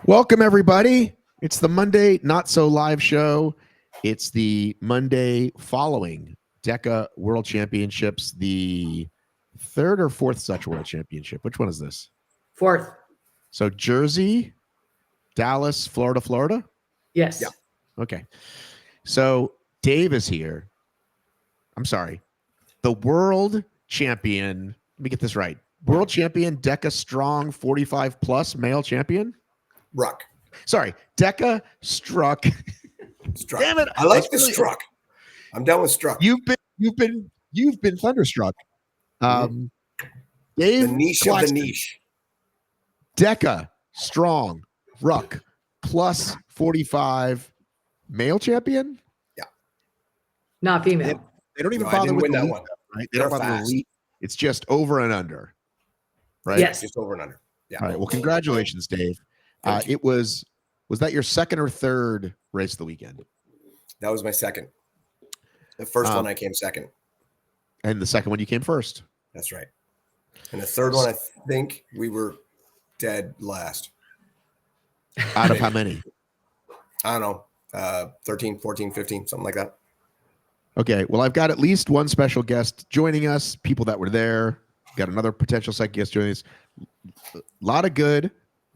Welcome, everybody. It's the Monday Not So Live show. It's the Monday following DEKA World Championships, the third or fourth such World Championship. Which one is this? Fourth. So Jersey, Dallas, Florida? Yes. Yeah. Okay. So Dave is here. I'm sorry. The world champion. Let me get this right. World champion, DEKA Strong 45 plus male champion. Ruck. Sorry, DEKA Struck. Damn it! I like the struck. I'm down with struck. You've been thunderstruck. Dave, the niche Claxton. Of the niche. DEKA Strong Ruck plus 45 male champion. Yeah, not female. They don't even bother with that the one. Right? They don't bother with the lead. It's just over and under. Right? Yes, just over and under. Yeah. All right. Well, congratulations, Dave. It was that your second or third race of the weekend? That was my second. The first one I came second. And the second one you came first. That's right. And the third one, I think we were dead last. Out of how many? I don't know. 13, 14, 15, something like that. Okay. Well, I've got at least one special guest joining us, people that were there. Got another potential second guest joining us. A lot of good,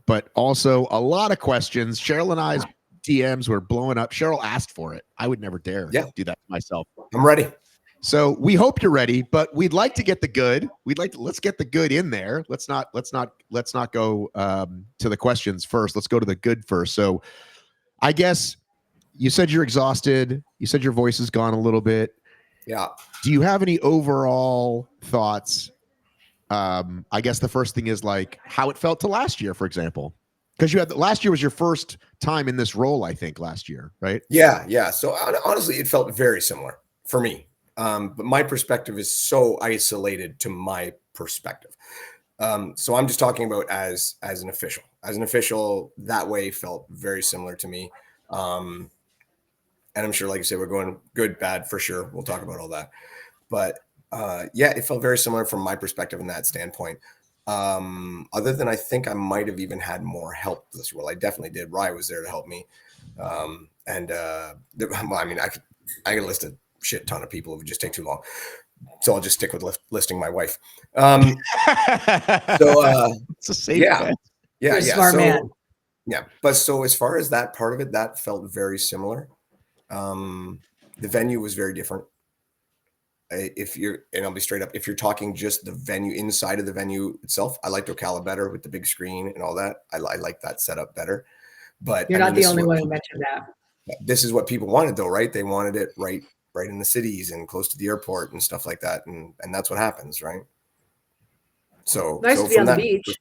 but also a lot of questions. Cheryl and I's DMs were blowing up. Cheryl asked for it. I would never dare do that myself. I'm ready. So we hope you're ready, but we'd like to get the good. Let's get the good in there. Let's not go to the questions first. Let's go to the good first. So I guess you said you're exhausted. You said your voice has gone a little bit. Yeah. Do you have any overall thoughts? I guess the first thing is like how it felt to last year, for example, because last year was your first time in this role, I think, last year, right? Yeah. So honestly, it felt very similar for me. But my perspective is so isolated to my perspective. So I'm just talking about as an official. As an official, that way felt very similar to me. And I'm sure, like you said, we're going good, bad for sure. We'll talk about all that. But yeah, it felt very similar from my perspective in that standpoint. Other than I think I might have even had more help this role. I definitely did. Rye was there to help me. Well, I mean, I could list a shit ton of people. It would just take too long. So I'll just stick with listing my wife. It's a safe bet. You're a smart man. Yeah. But so as far as that part of it, that felt very similar. The venue was very different. And I'll be straight up, if you're talking just the venue inside of the venue itself, I liked Ocala better with the big screen and all that. I like that setup better. But you're not the only one who mentioned that. This is what people wanted, though, right? They wanted it right in the cities and close to the airport and stuff like that, and that's what happens, right? So nice to be on the beach.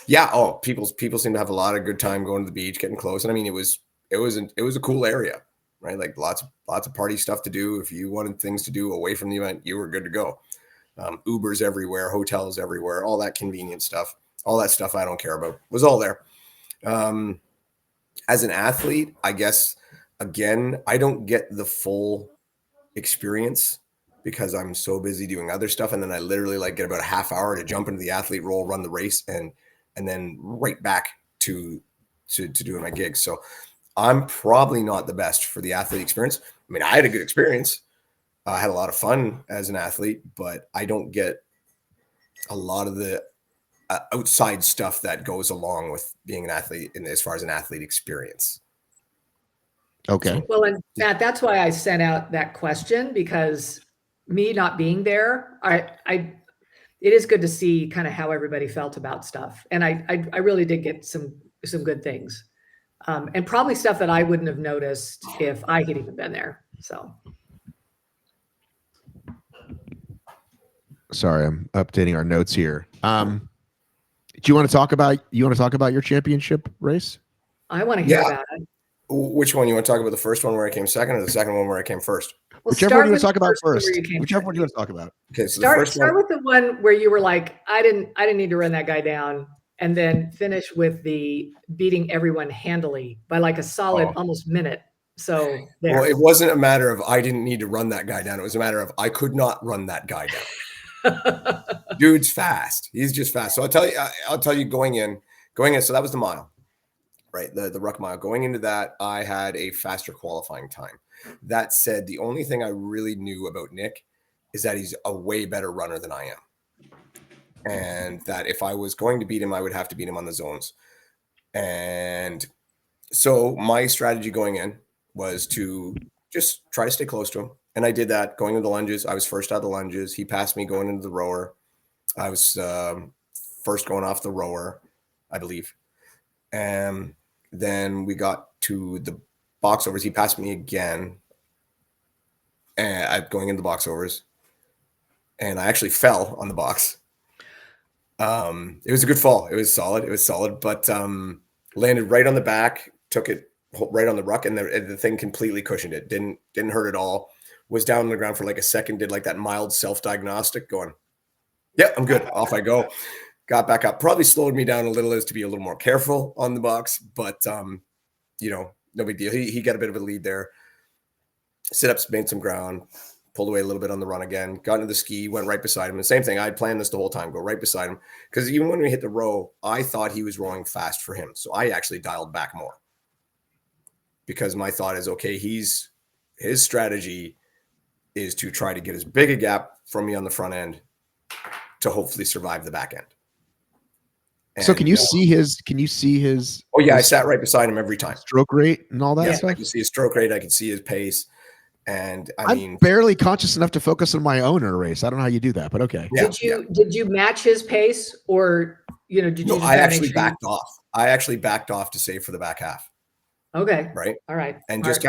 Yeah. Oh, people seem to have a lot of good time going to the beach, getting close, and I mean, it was a cool area. Right, like lots of party stuff to do. If you wanted things to do away from the event, you were good to go. Ubers everywhere, hotels everywhere, all that convenient stuff, all that stuff I don't care about was all there. As an athlete, I guess again, I don't get the full experience because I'm so busy doing other stuff, and then I literally get about a half hour to jump into the athlete role, run the race, and then right back to doing my gigs. So I'm probably not the best for the athlete experience. I mean, I had a good experience. I had a lot of fun as an athlete, but I don't get a lot of the outside stuff that goes along with being an athlete as far as an athlete experience. Okay. Well, and Matt, that's why I sent out that question, because me not being there, it is good to see kind of how everybody felt about stuff. And I really did get some good things. And probably stuff that I wouldn't have noticed if I had even been there. So, sorry, I'm updating our notes here. Do you want to talk about your championship race? I want to hear about it. Which one? You want to talk about the first one where I came second, or the second one where I came first? Well, whichever one you want to talk about first. Whichever one you want to talk about. Okay, so start with the one where you were like, I didn't need to run that guy down. And then finish with the beating everyone handily by like a solid almost minute. So there. Well, it wasn't a matter of I didn't need to run that guy down. It was a matter of I could not run that guy down. Dude's fast. He's just fast. So I'll tell you going in. So that was the mile. right? The ruck mile. Going into that, I had a faster qualifying time. That said, the only thing I really knew about Nick is that he's a way better runner than I am. And that if I was going to beat him, I would have to beat him on the zones. And so my strategy going in was to just try to stay close to him. And I did that going into the lunges. I was first out of the lunges. He passed me going into the rower. I was first going off the rower, I believe. And then we got to the box overs. He passed me again going into the box overs. And I actually fell on the box. It was a good fall. It was solid, but landed right on the back, took it right on the ruck, and the thing completely cushioned it. Didn't hurt at all. Was down on the ground for like a second, did like that mild self-diagnostic going, yeah, I'm good. Off I go. Got back up. Probably slowed me down a little as to be a little more careful on the box, but no big deal. He got a bit of a lead there. Sit-ups, made some ground, pulled away a little bit on the run again, got into the ski, went right beside him. The same thing. I'd planned this the whole time, go right beside him. Because even when we hit the row, I thought he was rowing fast for him. So I actually dialed back more. Because my thought is, okay, his strategy is to try to get as big a gap from me on the front end to hopefully survive the back end. And, so can you see his? Oh yeah, I sat right beside him every time. Stroke rate and all that Yeah, stuff. I can see his stroke rate. I can see his pace. And I'm barely conscious enough to focus on my own in a race. I don't know how you do that, but okay. Yeah, did you match his pace, or did you? No, I actually backed off. I actually backed off to save for the back half. Okay. Right. All right. And just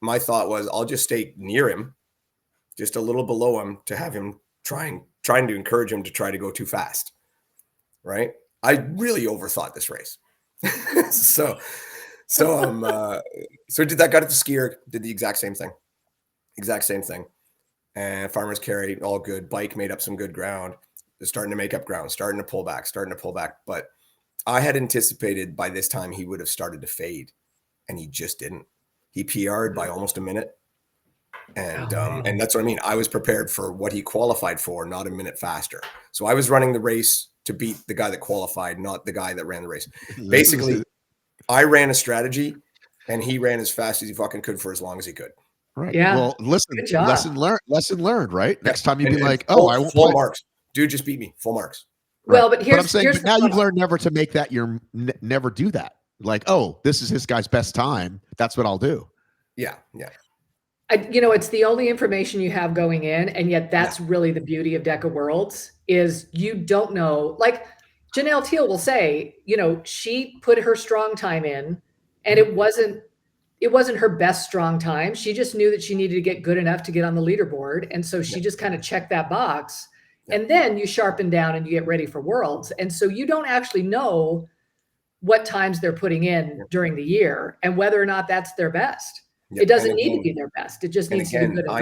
my thought was I'll just stay near him, just a little below him, to have him trying to encourage him to try to go too fast. Right. I really overthought this race. So did that, got it to skier, did the exact same thing. And farmer's carry, all good. Bike made up some good ground. They're starting to make up ground, starting to pull back. But I had anticipated by this time he would have started to fade, and he just didn't. He PR'd by almost a minute. And and that's what I mean. I was prepared for what he qualified for, not a minute faster. So I was running the race to beat the guy that qualified, not the guy that ran the race. Basically, I ran a strategy, and he ran as fast as he fucking could for as long as he could. Right. Yeah. Well, lesson learned, right? Next time you'd be like, I won't full marks. Dude, just beat me. Full marks. Well, but I'm saying, but now you've learned never to make that never do that. Like, oh, this is this guy's best time. That's what I'll do. Yeah. It's the only information you have going in, and yet that's really the beauty of DEKA Worlds is you don't know. Like Janelle Teal will say, she put her strong time in, and it wasn't her best strong time. She just knew that she needed to get good enough to get on the leaderboard, and so she just kind of checked that box. And then you sharpen down and you get ready for Worlds, and so you don't actually know what times they're putting in during the year and whether or not that's their best. Yep. It doesn't need to be their best. It just needs to be good enough.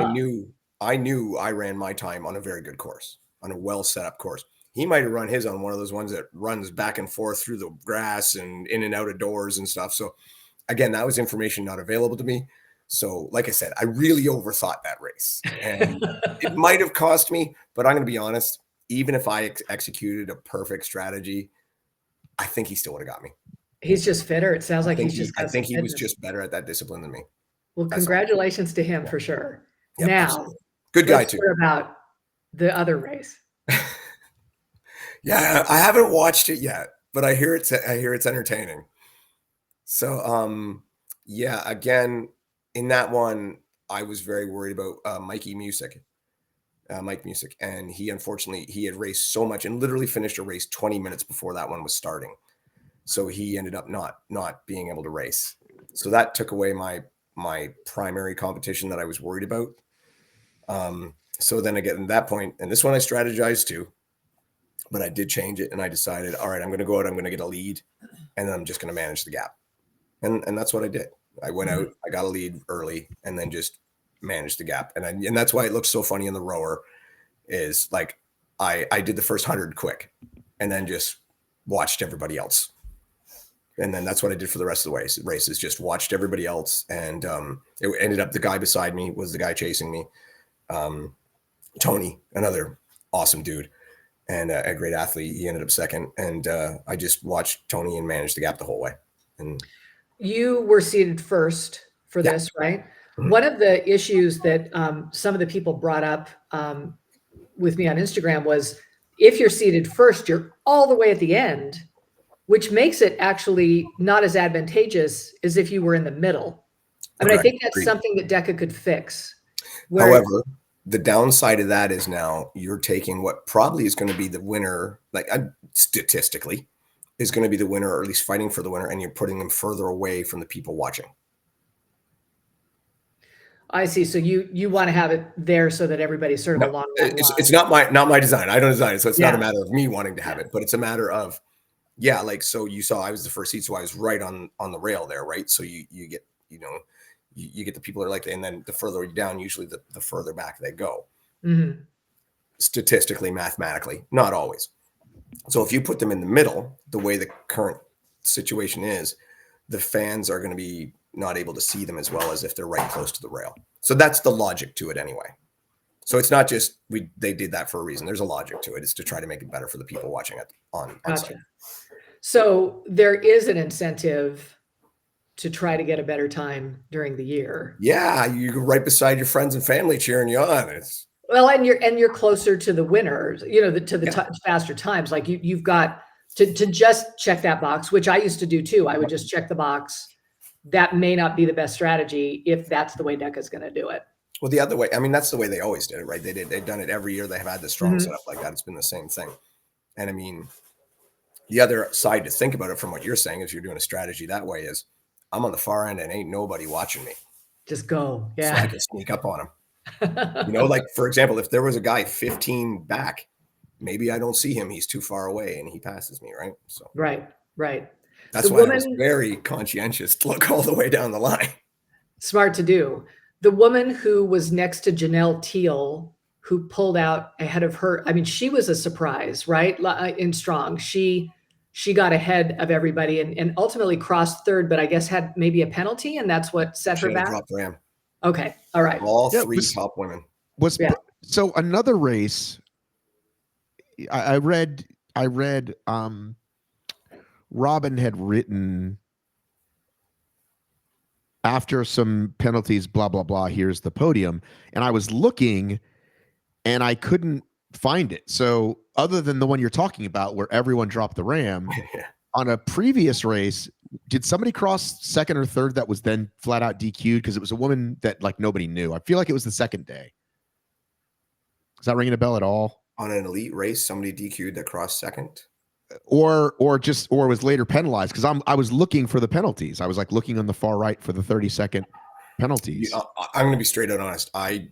I knew I ran my time on a very good course, on a well set up course. He might have run his on one of those ones that runs back and forth through the grass and in and out of doors and stuff. So again, that was information not available to me. So like I said, I really overthought that race, and it might have cost me, but I'm going to be honest. Even if I executed a perfect strategy, I think he still would have got me. He's just fitter. It sounds like I think he was just better at that discipline than me. Well, congratulations to him for sure. Yep, now, absolutely. Good guy too. About the other race. Yeah, I haven't watched it yet, but I hear it's entertaining. So, again, in that one, I was very worried about Mike Music, and he had raced so much and literally finished a race 20 minutes before that one was starting. So he ended up not being able to race. So that took away my primary competition that I was worried about. So then again, at that point, and this one I strategized too, but I did change it, and I decided, all right, I'm going to go out, I'm going to get a lead, and then I'm just going to manage the gap. And that's what I did. I went out, I got a lead early, and then just managed the gap. And that's why it looks so funny in the rower is like, I did the first 100 quick and then just watched everybody else. And then that's what I did for the rest of the races, just watched everybody else. And it ended up the guy beside me was the guy chasing me. Tony, another awesome dude and a great athlete. He ended up second. And I just watched Tony and managed the gap the whole way. And you were seated first for Yeah. this, right? Mhm. One of the issues that some of the people brought up with me on Instagram was if you're seated first, you're all the way at the end, which makes it actually not as advantageous as if you were in the middle. I mean, I Correct. think that's Agreed. something that DEKA could fix. Where, However, the downside of that is now you're taking what probably is going to be the winner, like statistically, is going to be the winner, or at least fighting for the winner, and you're putting them further away from the people watching. I see. So you want to have it there so that everybody's sort of No, along that line. it's not my design. I don't design it, so it's not a Yeah. matter of me wanting to have it, but it's a matter of, yeah, like, so you saw I was the first seat, so I was right on the rail there, right? So you get, you get the people that are like, and then the further down, usually the further back they go. Mm-hmm. Statistically, mathematically, not always. So if you put them in the middle, the way the current situation is, the fans are going to be not able to see them as well as if they're right close to the rail. So that's the logic to it anyway. So it's not just they did that for a reason. There's a logic to it. It's to try to make it better for the people watching it on Gotcha. site. So there is an incentive to try to get a better time during the year. Yeah, you go right beside your friends and family cheering you on. It's Well, and you're closer to the winners, to the faster times. Like you've got to just check that box, which I used to do too. I would just check the box. That may not be the best strategy if that's the way DEKA is going to do it. well, the other way. I mean, that's the way they always did it, right? They've done it every year. They've had the strong setup like that. It's been the same thing. And I mean, the other side to think about it from what you're saying is you're doing a strategy that way is I'm on the far end and ain't nobody watching me. Just go. So I Yeah. can sneak up on them. Like, for example, if there was a guy 15 back, maybe I don't see him. He's too far away and he passes me, right? So Right. that's The why I was woman- very conscientious to look all the way down the line. Smart to do. The woman who was next to Janelle Teal, who pulled out ahead of her, I mean, she was a surprise, right? In strong, she got ahead of everybody and ultimately crossed third, but I guess had maybe a penalty, and that's what set her back. Drop ram. Okay, all right. All Yeah, three top women. So another race. I read. Robin had written after some penalties, blah blah blah. Here's the podium, and I was looking, and I couldn't find it. So other than the one you're talking about, where everyone dropped the ram, Yeah. on a previous race, did somebody cross second or third that was then flat out DQ'd because it was a woman that like nobody knew? I feel like it was the second day. Is that ringing a bell at all? On an elite race, somebody DQ'd that crossed second. Or was later penalized, because I was looking for the penalties. I was like looking on the far right for the 30-second penalties. I'm going to be straight out honest. I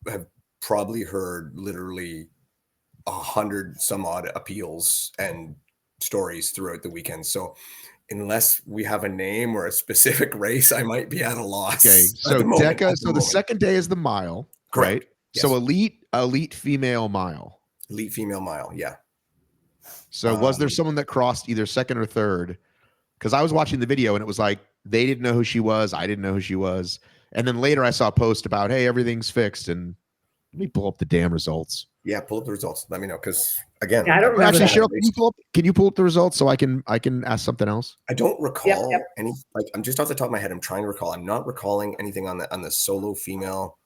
have probably heard literally 100 some odd appeals and stories throughout the weekend. So unless we have a name or a specific race, I might be at a loss. Okay, so DEKA. So the second day is the mile, correct? Right? Yes. So elite female mile. Elite female mile, yeah. So was there someone that crossed either second or third? Because I was watching the video and it was like they didn't know who she was. I didn't know who she was. And then later I saw a post about, hey, everything's fixed. And let me pull up the damn results. Yeah, pull up the results. Let me know, because again, Yeah, I don't remember actually, that. Cheryl, can you pull up the results so I can ask something else? I don't recall Yep. any. Like, I'm just off the top of my head. I'm trying to recall. I'm not recalling anything on the solo female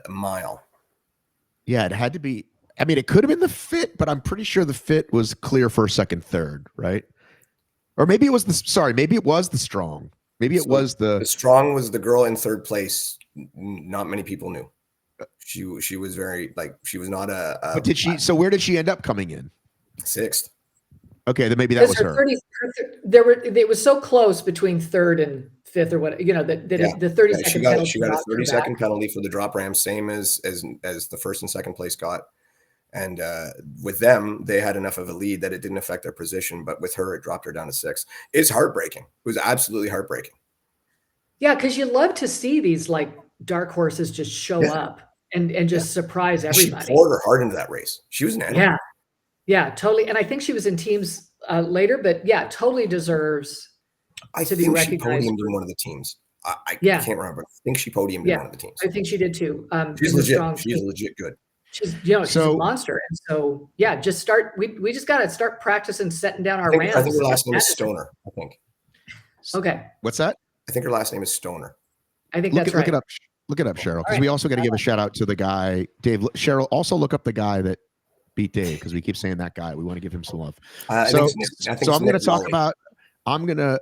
mile. Yeah, it had to be. I mean, it could have been the fit, but I'm pretty sure the fit was clear first, second, third, right? Or maybe it was maybe it was the strong. Maybe it was The strong was the girl in third place. Not many people knew. She was very, like, she was not a. But did she? So where did she end up coming in? Sixth. Okay, then maybe that was her. It was so close between third and fifth or what, the 30 second penalty. She got a 30-second penalty for the drop ram, same as the first and second place got. And with them, they had enough of a lead that it didn't affect their position. But with her, it dropped her down to 6. It's heartbreaking. It was absolutely heartbreaking. Yeah, because you love to see these like dark horses just show up and just surprise everybody. She poured her heart into that race. She was an animal. Yeah, totally. And I think she was in teams later, but yeah, totally deserves to be recognized. She podiumed in one of the teams. I Yeah. can't remember. I think she podiumed in one of the teams. I think she did too. She's in the legit. strong She's team. legit good. She's, you know, she's a So- monster. And so, yeah, just start. We just got to start practicing setting down our I ramps. think her last name is Stoner. I think. Okay. What's that? I think her last name is Stoner. I think Look that's it, right. look it up. Look it up, Cheryl, because right. we also got to give a shout out to the guy, Dave. Cheryl, also look up the guy that beat Dave, because we keep saying that guy. We want to give him some love. So I'm going to talk about. I'm gonna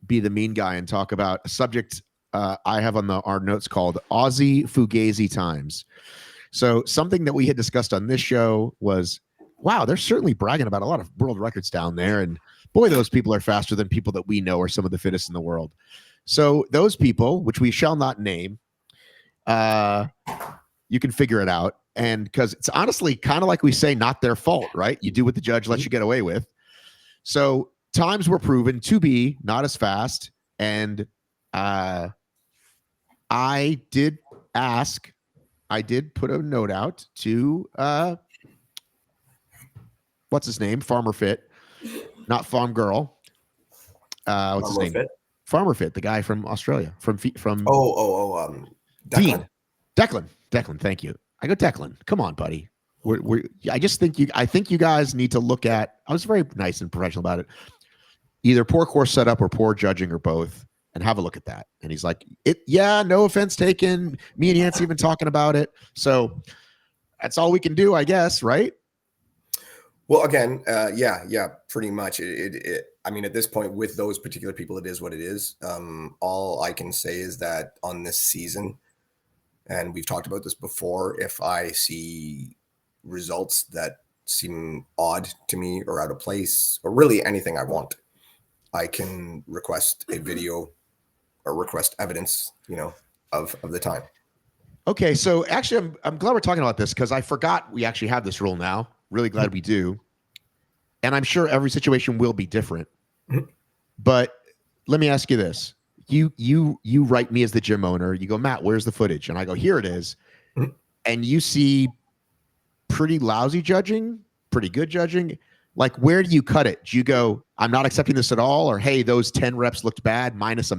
be the mean guy and talk about a subject I have on our notes called Aussie Fugazi times. So something that we had discussed on this show was, wow, they're certainly bragging about a lot of world records down there, and boy, those people are faster than people that we know are some of the fittest in the world. So those people, which we shall not name, you can figure it out. And because it's honestly kind of like we say, not their fault, right? You do what the judge lets you get away with. So times were proven to be not as fast. And I did put a note out to, what's his name? Farmer Fit, not Farm Girl. What's his name? Fit? Farmer Fit, the guy from Australia, from Declan. Declan, thank you. I go, Declan, come on, buddy. I think you guys need to look at. I was very nice and professional about it. Either poor course setup or poor judging or both, and have a look at that. And he's like, yeah, no offense taken. Me and Yancey have been talking about it, so that's all we can do, I guess, right? Well, again, yeah, pretty much. I mean, at this point, with those particular people, it is what it is. All I can say is that on this season, and we've talked about this before, if I see results that seem odd to me or out of place, or really anything I want, I can request a video or request evidence, of the time. Okay, so actually, I'm glad we're talking about this, because I forgot we actually have this rule now. Really glad we do. And I'm sure every situation will be different. But let me ask you this. You write me as the gym owner. You go, Matt, where's the footage? And I go, here it is. And you see pretty lousy judging, pretty good judging. Like, where do you cut it? Do you go, I'm not accepting this at all? Or, hey, those 10 reps looked bad, minus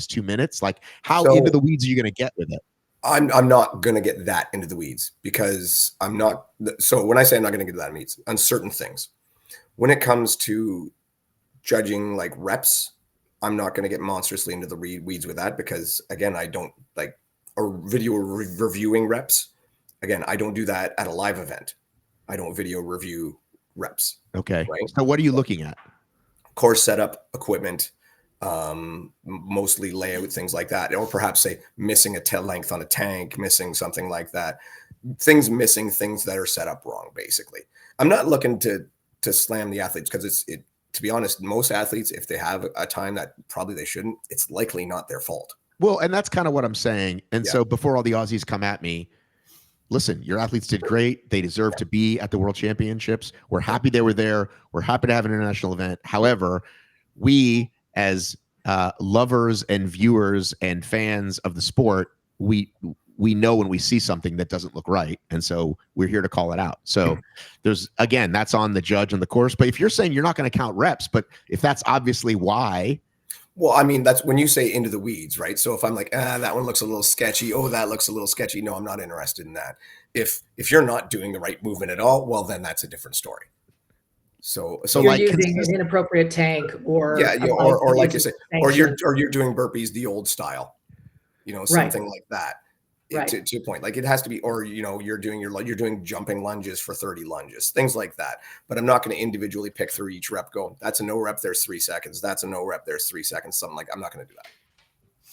2 minutes? Like, how into the weeds are you going to get with it? I'm not going to get that into the weeds, because I'm not. So when I say I'm not going to get that in weeds on certain things, when it comes to judging like reps, I'm not going to get monstrously into the weeds with that, because again, I don't like, or video reviewing reps. Again, I don't do that at a live event. I don't video review reps. Okay. Right? So what are you looking at? Course setup, equipment, mostly layout, things like that, or perhaps say missing a tail length on a tank, missing something like that, things that are set up wrong. Basically, I'm not looking to slam the athletes, because to be honest, most athletes, if they have a time that probably they shouldn't, it's likely not their fault. Well, and that's kind of what I'm saying. And so before all the Aussies come at me, listen, your athletes did great. They deserve to be at the World Championships. We're happy they were there. We're happy to have an international event. However, we as lovers and viewers and fans of the sport, we know when we see something that doesn't look right. And so we're here to call it out. So again, that's on the judge on the course. But if you're saying you're not going to count reps, but if that's obviously why. Well, I mean, that's when you say into the weeds, right? So if I'm like, that one looks a little sketchy. Oh, that looks a little sketchy. No, I'm not interested in that. If you're not doing the right movement at all, well, then that's a different story. So you're like using an inappropriate tank, or or like you say, or you're doing burpees the old style, something like that. To your point, like it has to be, or you're doing jumping lunges for 30 lunges, things like that. But I'm not going to individually pick through each rep. Go, that's a no rep, there's 3 seconds. That's a no rep, there's 3 seconds. Something like, I'm not going to do that.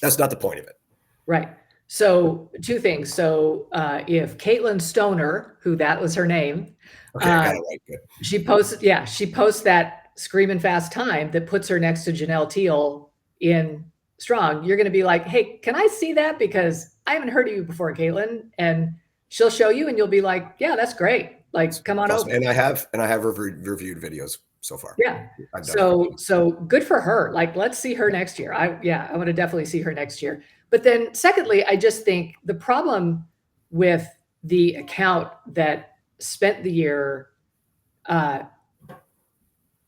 That's not the point of it. Right. So 2 things. So if Caitlin Stoner, who that was her name, okay, I got it right. Good. she posts that screaming fast time that puts her next to Janelle Teal in Strong, you're going to be like, hey, can I see that? Because I haven't heard of you before, Caitlin. And she'll show you and you'll be like, yeah, that's great. Like, come on over. And I have reviewed videos so far. Yeah. So good for her. Like, let's see her next year. I want to definitely see her next year. But then secondly, I just think the problem with the account that spent the year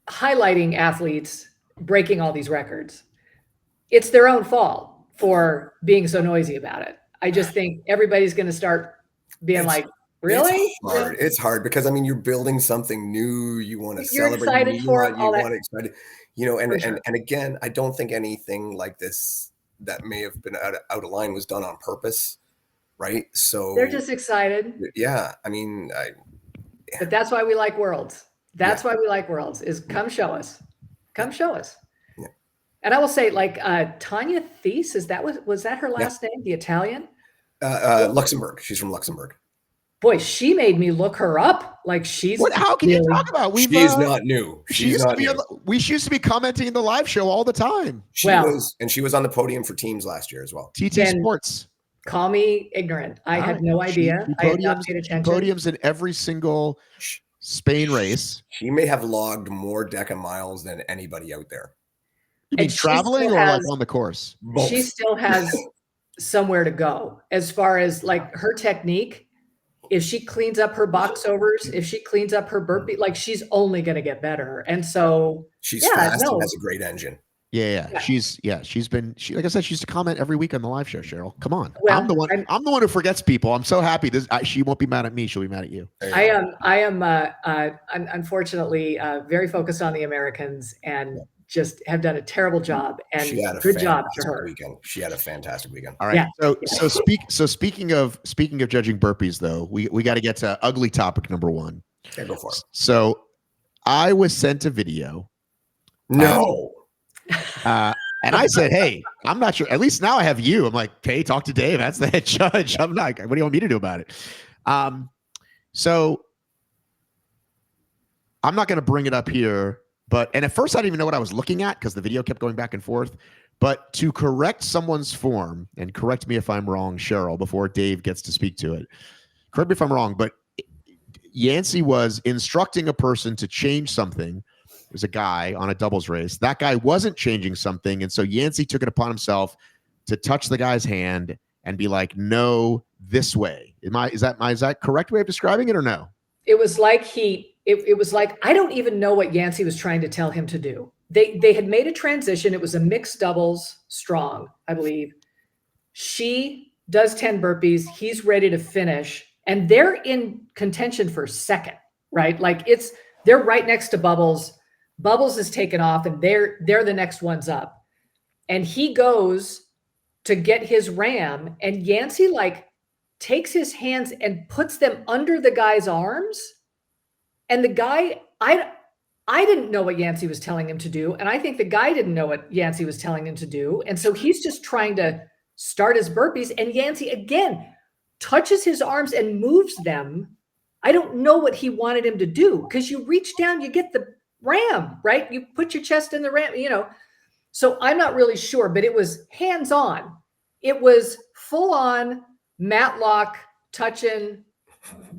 highlighting athletes breaking all these records, it's their own fault for being so noisy about it. I just think everybody's going to start being It's- like, really? It's hard. It's hard because I mean, you're building something new. You want to You're celebrate. excited You for it, want, all you that. want to excited, you know, and, For sure. and again, I don't think anything like this that may have been out of line was done on purpose. Right. So They're just excited. yeah. I mean, But that's why we like Worlds. That's why we like Worlds is come show us. Come show us. Yeah. And I will say, like Tanya Thies, was that her last name? The Italian? Luxembourg. She's from Luxembourg. Boy, she made me look her up. Like she's How can you talk about? She is not new. She used to be commenting in the live show all the time. She was on the podium for teams last year as well. TT Sports. Call me ignorant. I had no idea. I had not paid attention. Podiums in every single Spain race. She may have logged more DEKA miles than anybody out there. You mean traveling or like on the course? Both. She still has somewhere to go as far as like her technique. If she cleans up her box overs, if she cleans up her burpee, like she's only going to get better. And so she's fast and has a great engine. Yeah. She's been, like I said, she used to comment every week on the live show, Cheryl. Come on. Well, I'm the one who forgets people. I'm so happy. She won't be mad at me. She'll be mad at you. I'm unfortunately very focused on the Americans and just have done a terrible job. And good job to her. She had a fantastic weekend. All right. Yeah. So speaking of judging burpees, though, we got to get to ugly topic number one. Yeah, go for it. So I was sent a video. No. And I said, hey, I'm not sure. At least now I have you. I'm like, hey, talk to Dave. That's the head judge. I'm like, what do you want me to do about it? So I'm not going to bring it up here. And at first I didn't even know what I was looking at because the video kept going back and forth. But to correct someone's form, and correct me if I'm wrong, Cheryl, before Dave gets to speak to it. Correct me if I'm wrong, but Yancey was instructing a person to change something. There's a guy on a doubles race. That guy wasn't changing something. And so Yancey took it upon himself to touch the guy's hand and be like, no, this way. Is that correct way of describing it or no? It was like it was like, I don't even know what Yancey was trying to tell him to do. They had made a transition. It was a mixed doubles strong, I believe. She does 10 burpees. He's ready to finish. And they're in contention for second, right? Like they're right next to Bubbles. Bubbles is taken off and they're the next ones up. And he goes to get his ram and Yancey like takes his hands and puts them under the guy's arms. And the guy, I didn't know what Yancey was telling him to do. And I think the guy didn't know what Yancey was telling him to do. And so he's just trying to start his burpees. And Yancey, again, touches his arms and moves them. I don't know what he wanted him to do because you reach down, you get the ram, right? You put your chest in the ram, So I'm not really sure, but it was hands-on. It was full-on Matlock touching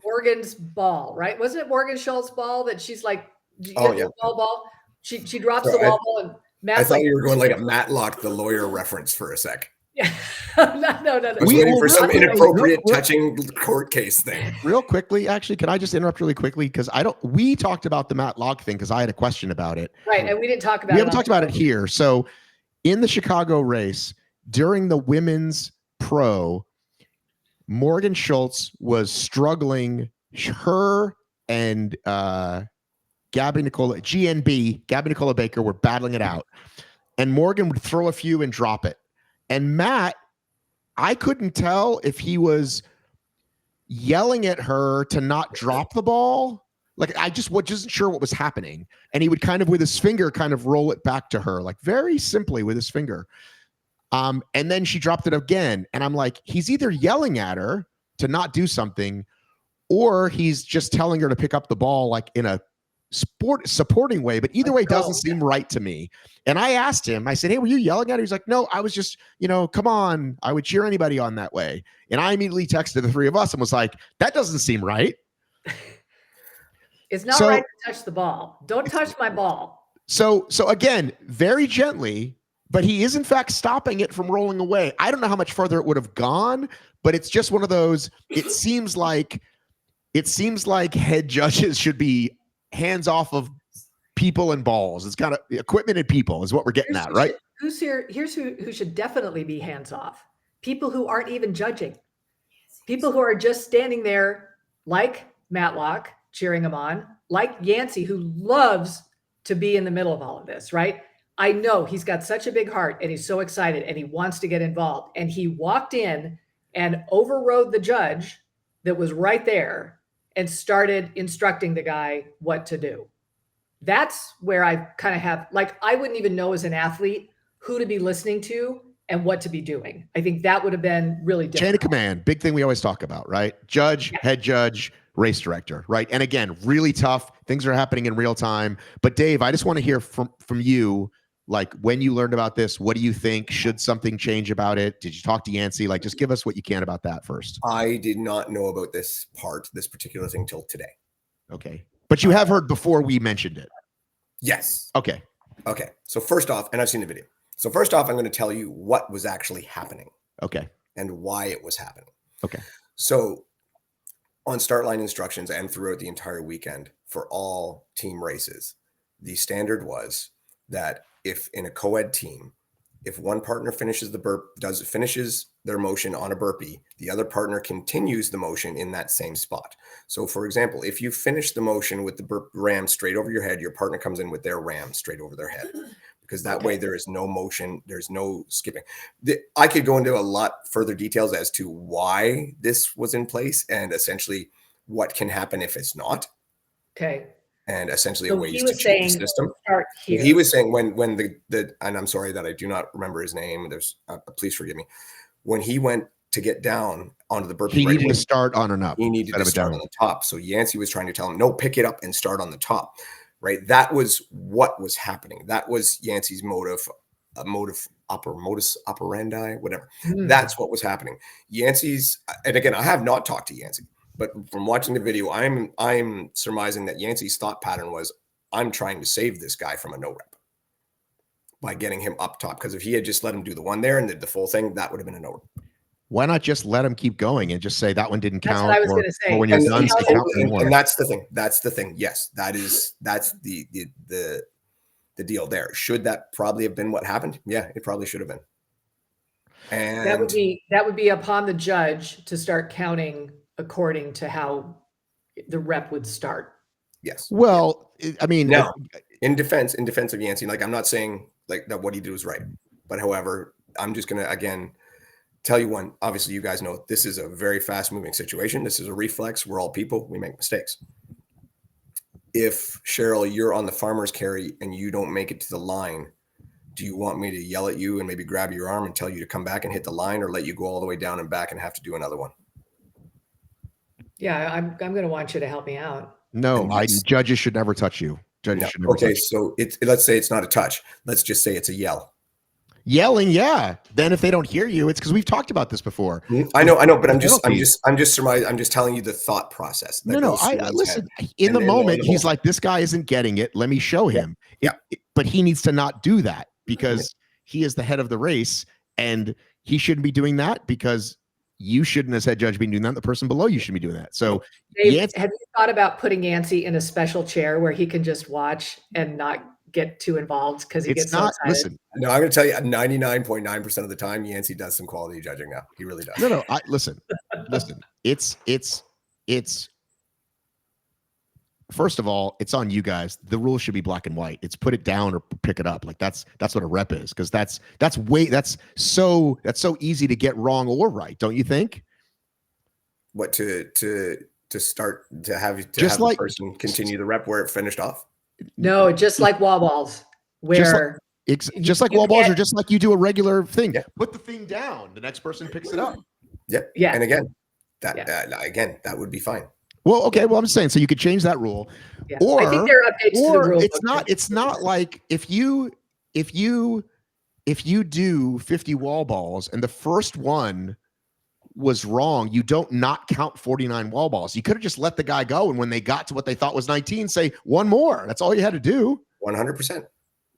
Morgan's ball, right? Wasn't it Morgan Schultz's ball that she's like, ball? She drops the ball and Matt's I thought you were going like a Matlock, the lawyer reference for a sec. Yeah. No. I was waiting for some inappropriate touching court case thing. Real quickly, actually, can I just interrupt really quickly? Because we talked about the Matlock thing because I had a question about it. Right. And we didn't talk about it. We haven't talked about it here. So in the Chicago race, during the women's pro, Morgan Schultz was struggling. Her and Gabby Nicola Baker were battling it out. And Morgan would throw a few and drop it. And Matt, I couldn't tell if he was yelling at her to not drop the ball. Like I just wasn't sure what was happening. And he would kind of with his finger kind of roll it back to her, like very simply with his finger. And then she dropped it again. And I'm like, he's either yelling at her to not do something, or he's just telling her to pick up the ball like in a supporting way. But either way doesn't seem right to me. And I asked him, I said, hey, were you yelling at her? He's like, no, I was just, come on. I would cheer anybody on that way. And I immediately texted the three of us and was like, that doesn't seem right. It's not right to touch the ball. Don't touch my ball. So again, very gently, but he is in fact stopping it from rolling away. I don't know how much further it would have gone, but it's just one of those, it seems like head judges should be hands off of people and balls. It's kind of equipment and people is what we're getting at, right? Here's who should definitely be hands off. People who aren't even judging. People who are just standing there like Matlock cheering him on, like Yancey, who loves to be in the middle of all of this, right? I know he's got such a big heart and he's so excited and he wants to get involved. And he walked in and overrode the judge that was right there and started instructing the guy what to do. That's where I kind of have, like, I wouldn't even know as an athlete who to be listening to and what to be doing. I think that would have been really different. Chain of command, big thing we always talk about, right? Judge, head judge, race director, right? And again, really tough. Things are happening in real time. But Dave, I just want to hear from you, like, when you learned about this, what do you think? Should something change about it? Did you talk to Yancey? Like, just give us what you can about that first. I did not know about this particular thing till today. Okay. But you have heard before we mentioned it. Yes. Okay. Okay. So first off, and I've seen the video. So first off, I'm going to tell you what was actually happening. Okay. And why it was happening. Okay. So on start line instructions and throughout the entire weekend for all team races, the standard was that if in a co-ed team, if one partner finishes finishes their motion on a burpee, the other partner continues the motion in that same spot. So for example, if you finish the motion with the ram straight over your head, your partner comes in with their ram straight over their head. Because that way there is no motion, there's no skipping. I could go into a lot further details as to why this was in place and essentially what can happen if it's not. Okay. And essentially So ways to cheat the system. He was saying when the and I'm sorry that I do not remember his name. There's please forgive me. When he went to get down onto the burpee, he needed to start on and up. He needed to start on the top. So Yancey was trying to tell him, no, pick it up and start on the top. Right. That was what was happening. That was Yancey's modus operandi, whatever. That's what was happening. Yancey's, and again, I have not talked to Yancey, but from watching the video, I'm surmising that Yancey's thought pattern was, I'm trying to save this guy from a no rep by getting him up top. Because if he had just let him do the one there and did the full thing, that would have been a no rep. Why not just let him keep going and just say that one didn't count? That's what I was going to say. Or when you're done, say count more. And that's the thing. That's the thing. Yes, that's the deal there. Should that probably have been what happened? Yeah, it probably should have been. And that would be upon the judge to start counting according to how the rep would start. Yes. Well, I mean, now in defense of Yancey, like, I'm not saying like that what he did was right, but however, I'm just gonna again tell you one. Obviously, you guys know this is a very fast moving situation. This is a reflex. We're all people. We make mistakes. If Cheryl, you're on the farmer's carry and you don't make it to the line, do you want me to yell at you and maybe grab your arm and tell you to come back and hit the line, or let you go all the way down and back and have to do another one? Yeah, I'm going to want you to help me out. No, judges should never touch you. Judges should never touch you. So let's say it's not a touch. Let's just say it's a yell. Yelling, yeah. Then if they don't hear you, it's because we've talked about this before. I know, but I'm just surmising. I'm just telling you the thought process. I listen. In the moment, he's like, "This guy isn't getting it. Let me show him." Yeah. But he needs to not do that because he is the head of the race, and he shouldn't be doing that because you shouldn't, as head judge, be doing that. The person below you should be doing that. So, Dave, have you thought about putting Yancey in a special chair where he can just watch and not get too involved because he gets so excited? Listen, no, I'm going to tell you, 99.9% of the time, Yancey does some quality judging now. He really does. No. Listen. It's. First of all, it's on you guys. The rules should be black and white. It's put it down or pick it up. Like that's what a rep is, because that's so easy to get wrong or right, don't you think? What to start to have like the person continue the rep where it finished off? No, just like wall balls, where just like wall balls, or just like you do a regular thing. Yeah. Put the thing down. The next person picks it up. Yeah. Yeah. And again, that would be fine. Well, okay. Well, I'm just saying, so you could change that rule, or I think there are updates to the rule. It's not like if you do 50 wall balls and the first one was wrong, you don't not count 49 wall balls. You could have just let the guy go, and when they got to what they thought was 19, say one more. That's all you had to do. 100%.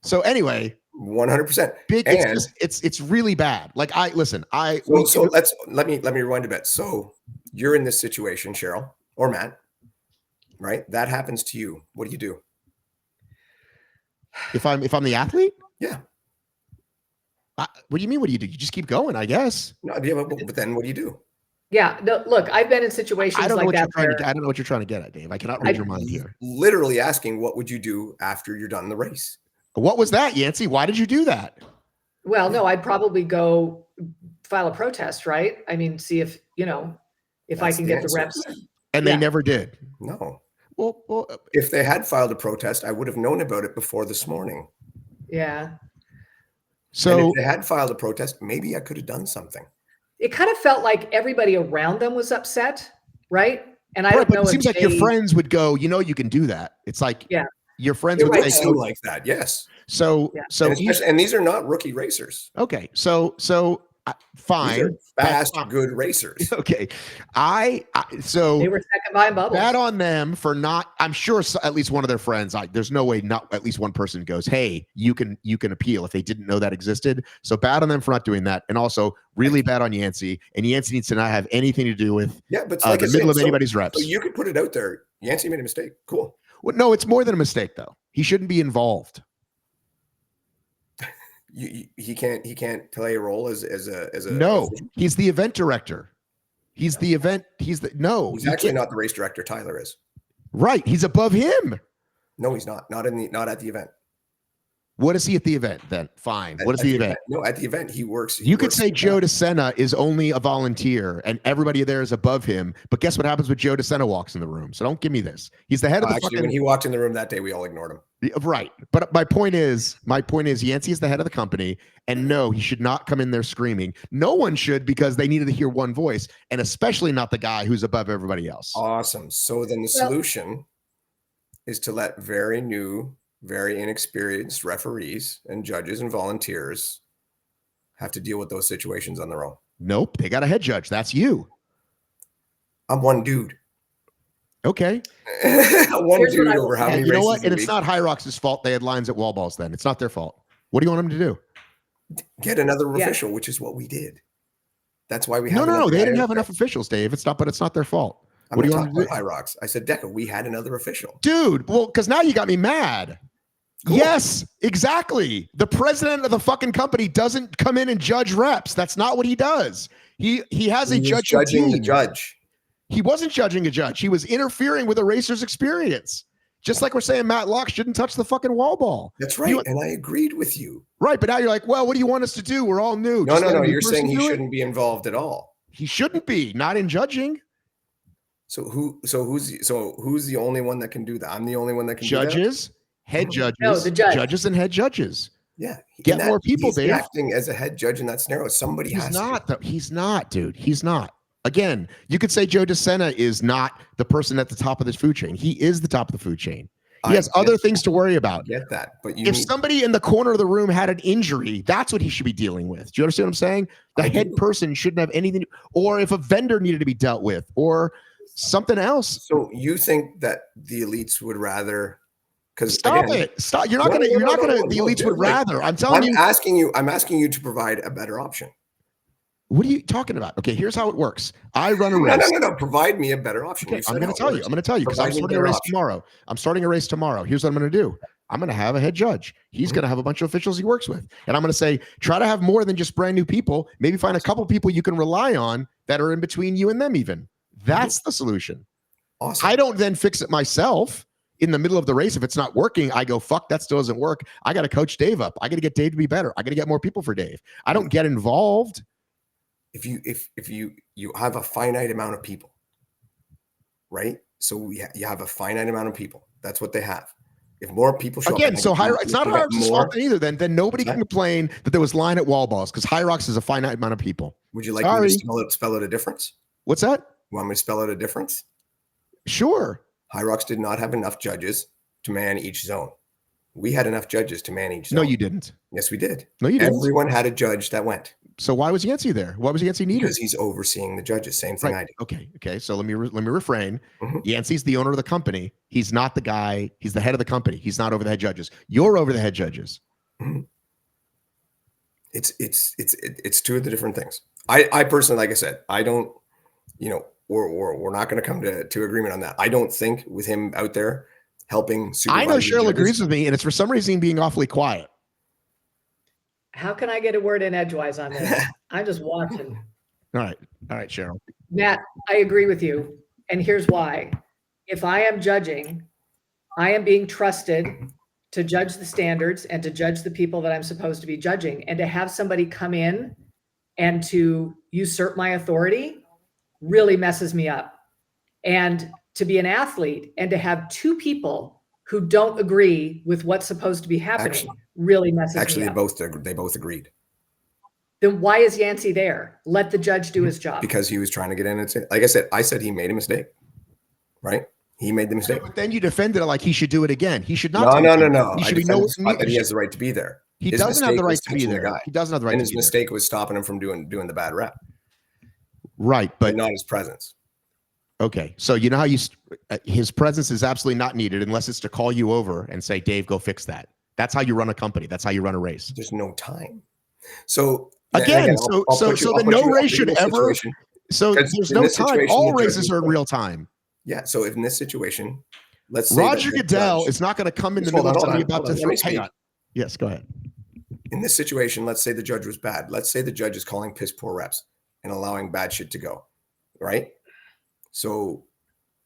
So anyway, 100%. It's really bad. Like let me rewind a bit. So you're in this situation, Cheryl or Matt, right? That happens to you. What do you do? If I'm the athlete? Yeah. What do you mean? What do you do? You just keep going, I guess. No, but then what do you do? Yeah, no, look, I've been in situations I don't know like what that. you're trying to. I don't know what you're trying to get at, Dave. I cannot read your mind here. Literally asking, what would you do after you're done the race? What was that, Yancey? Why did you do that? Well, no, I'd probably go file a protest, right? I mean, see if, if I can get the reps. And they never did. No. Well, if they had filed a protest, I would have known about it before this morning. Yeah. So and if they had filed a protest, maybe I could have done something. It kind of felt like everybody around them was upset, right? And I don't know. It seems like your friends would go, you can do that. It's like, your friends would say seem like that. Yes. So and these are not rookie racers. Okay. So fine. Fast, good racers. Okay. So they were second by bubbles. Bad on them for not, I'm sure at least one of their friends, there's no way not at least one person goes, hey, you can appeal if they didn't know that existed. So bad on them for not doing that. And also really bad on Yancey. And Yancey needs to not have anything to do with but like the middle of anybody's reps. So you could put it out there. Yancey made a mistake. Cool. Well, no, it's more than a mistake though. He shouldn't be involved. He can't play a role as a no. He's the event director. He's the event. He's actually not the race director. Tyler is. Right. He's above him. No, he's not. Not at the event. What is he at the event then? Fine. What is the event? No, at the event he works. You could say Joe DeSena is only a volunteer and everybody there is above him. But guess what happens when Joe DeSena walks in the room? So don't give me this. He's the head of the actually, when he walked in the room that day, we all ignored him. Right. But my point is Yancey is the head of the company. And no, he should not come in there screaming. No one should, because they needed to hear one voice, and especially not the guy who's above everybody else. Awesome. So then the solution is to let very new, very inexperienced referees and judges and volunteers have to deal with those situations on their own. Nope. They got a head judge. That's you. I'm one dude. Okay. One dude over how many races. You know what? And it's not HYROX's fault they had lines at wall balls then. It's not their fault. What do you want them to do? Get another official, which is what we did. That's why we have No. They didn't have enough officials, Dave. But it's not their fault. What do you want to do? HYROX. I said, DEKA, we had another official. Dude, well, because now you got me mad. Cool. Yes, exactly. The president of the fucking company doesn't come in and judge reps. That's not what he does. He has a judge. Judging the judge. He wasn't judging a judge. He was interfering with a racer's experience. Just like we're saying Matt Locke shouldn't touch the fucking wall ball. That's right. And I agreed with you. Right. But now you're like, well, what do you want us to do? We're all new. No. You're saying he shouldn't be involved at all. He shouldn't be. Not in judging. So who's the only one that can do that? I'm the only one that can do that? Judges, head judges, the judge. Judges and head judges. Yeah. Get more people, Dave. Acting as a head judge in that scenario. Somebody has to. He's not, dude. He's not. Again, you could say Joe DeSena is not the person at the top of this food chain. He is the top of the food chain. He has other things to worry about. I get that. But if somebody in the corner of the room had an injury, that's what he should be dealing with. Do you understand what I'm saying? The head person shouldn't have anything, or if a vendor needed to be dealt with, or something else. So you think that the elites would rather? Because stop. You're not gonna. The elites would rather. I'm telling you. I'm asking you to provide a better option. What are you talking about? Okay, here's how it works. I run a race. No. Provide me a better option. Okay, I'm going to tell you because I'm starting a race tomorrow. Here's what I'm going to do. I'm going to have a head judge. He's going to have a bunch of officials he works with. And I'm going to say, try to have more than just brand new people. Maybe find a couple people you can rely on that are in between you and them even. That's the solution. Awesome. I don't then fix it myself in the middle of the race. If it's not working, I go, fuck, that still doesn't work. I got to coach Dave up. I got to get Dave to be better. I got to get more people for Dave. I don't get involved. If you have a finite amount of people, right? So you have a finite amount of people. That's what they have. If more people show again, up, so it's not HYROX's fault either. Then nobody can complain that there was line at wall balls because HYROX is a finite amount of people. Would you like me to spell out a difference? What's that? You want me to spell out a difference? Sure. HYROX did not have enough judges to man each zone. We had enough judges to man each zone. No, you didn't. Yes, we did. No, you didn't. Everyone had a judge that went. So why was Yancey there? Why was Yancey needed? Because he's overseeing the judges. Same thing I do. Okay. So let me refrain. Yancey's the owner of the company. He's not the guy. He's the head of the company. He's not over the head judges. You're over the head judges. It's two of the different things. I personally, like I said, I don't. We're not going to come to agreement on that. I don't think with him out there helping. I know Cheryl agrees with me, and it's for some reason being awfully quiet. How can I get a word in edgewise on this? I'm just watching. All right. All right, Cheryl. Matt, I agree with you. And here's why. If I am judging, I am being trusted to judge the standards and to judge the people that I'm supposed to be judging. And to have somebody come in and to usurp my authority really messes me up. And to be an athlete and to have two people who don't agree with what's supposed to be happening really messes me up. Actually, they both agreed. Then why is Yancey there? Let the judge do his job. Because he was trying to get in and say, like I said he made a mistake, right? He made the mistake. But then you defended it like he should do it again. He should not. No. He should be that he has the right to be there. He doesn't have the right to be there. He doesn't have the right to be there. And his mistake was stopping him from doing the bad rep. Right, but not his presence. Okay, so you know how his presence is absolutely not needed unless it's to call you over and say, Dave, go fix that. That's how you run a company. That's how you run a race. There's no time. So again, so no race should ever. So there's no time. All races are in real time. Yeah. So in this situation, let's say Roger Goodell is not going to come in the middle of somebody about to throw. Hang on. Yes, go ahead. In this situation, let's say the judge was bad. Let's say the judge is calling piss poor reps and allowing bad shit to go. Right. So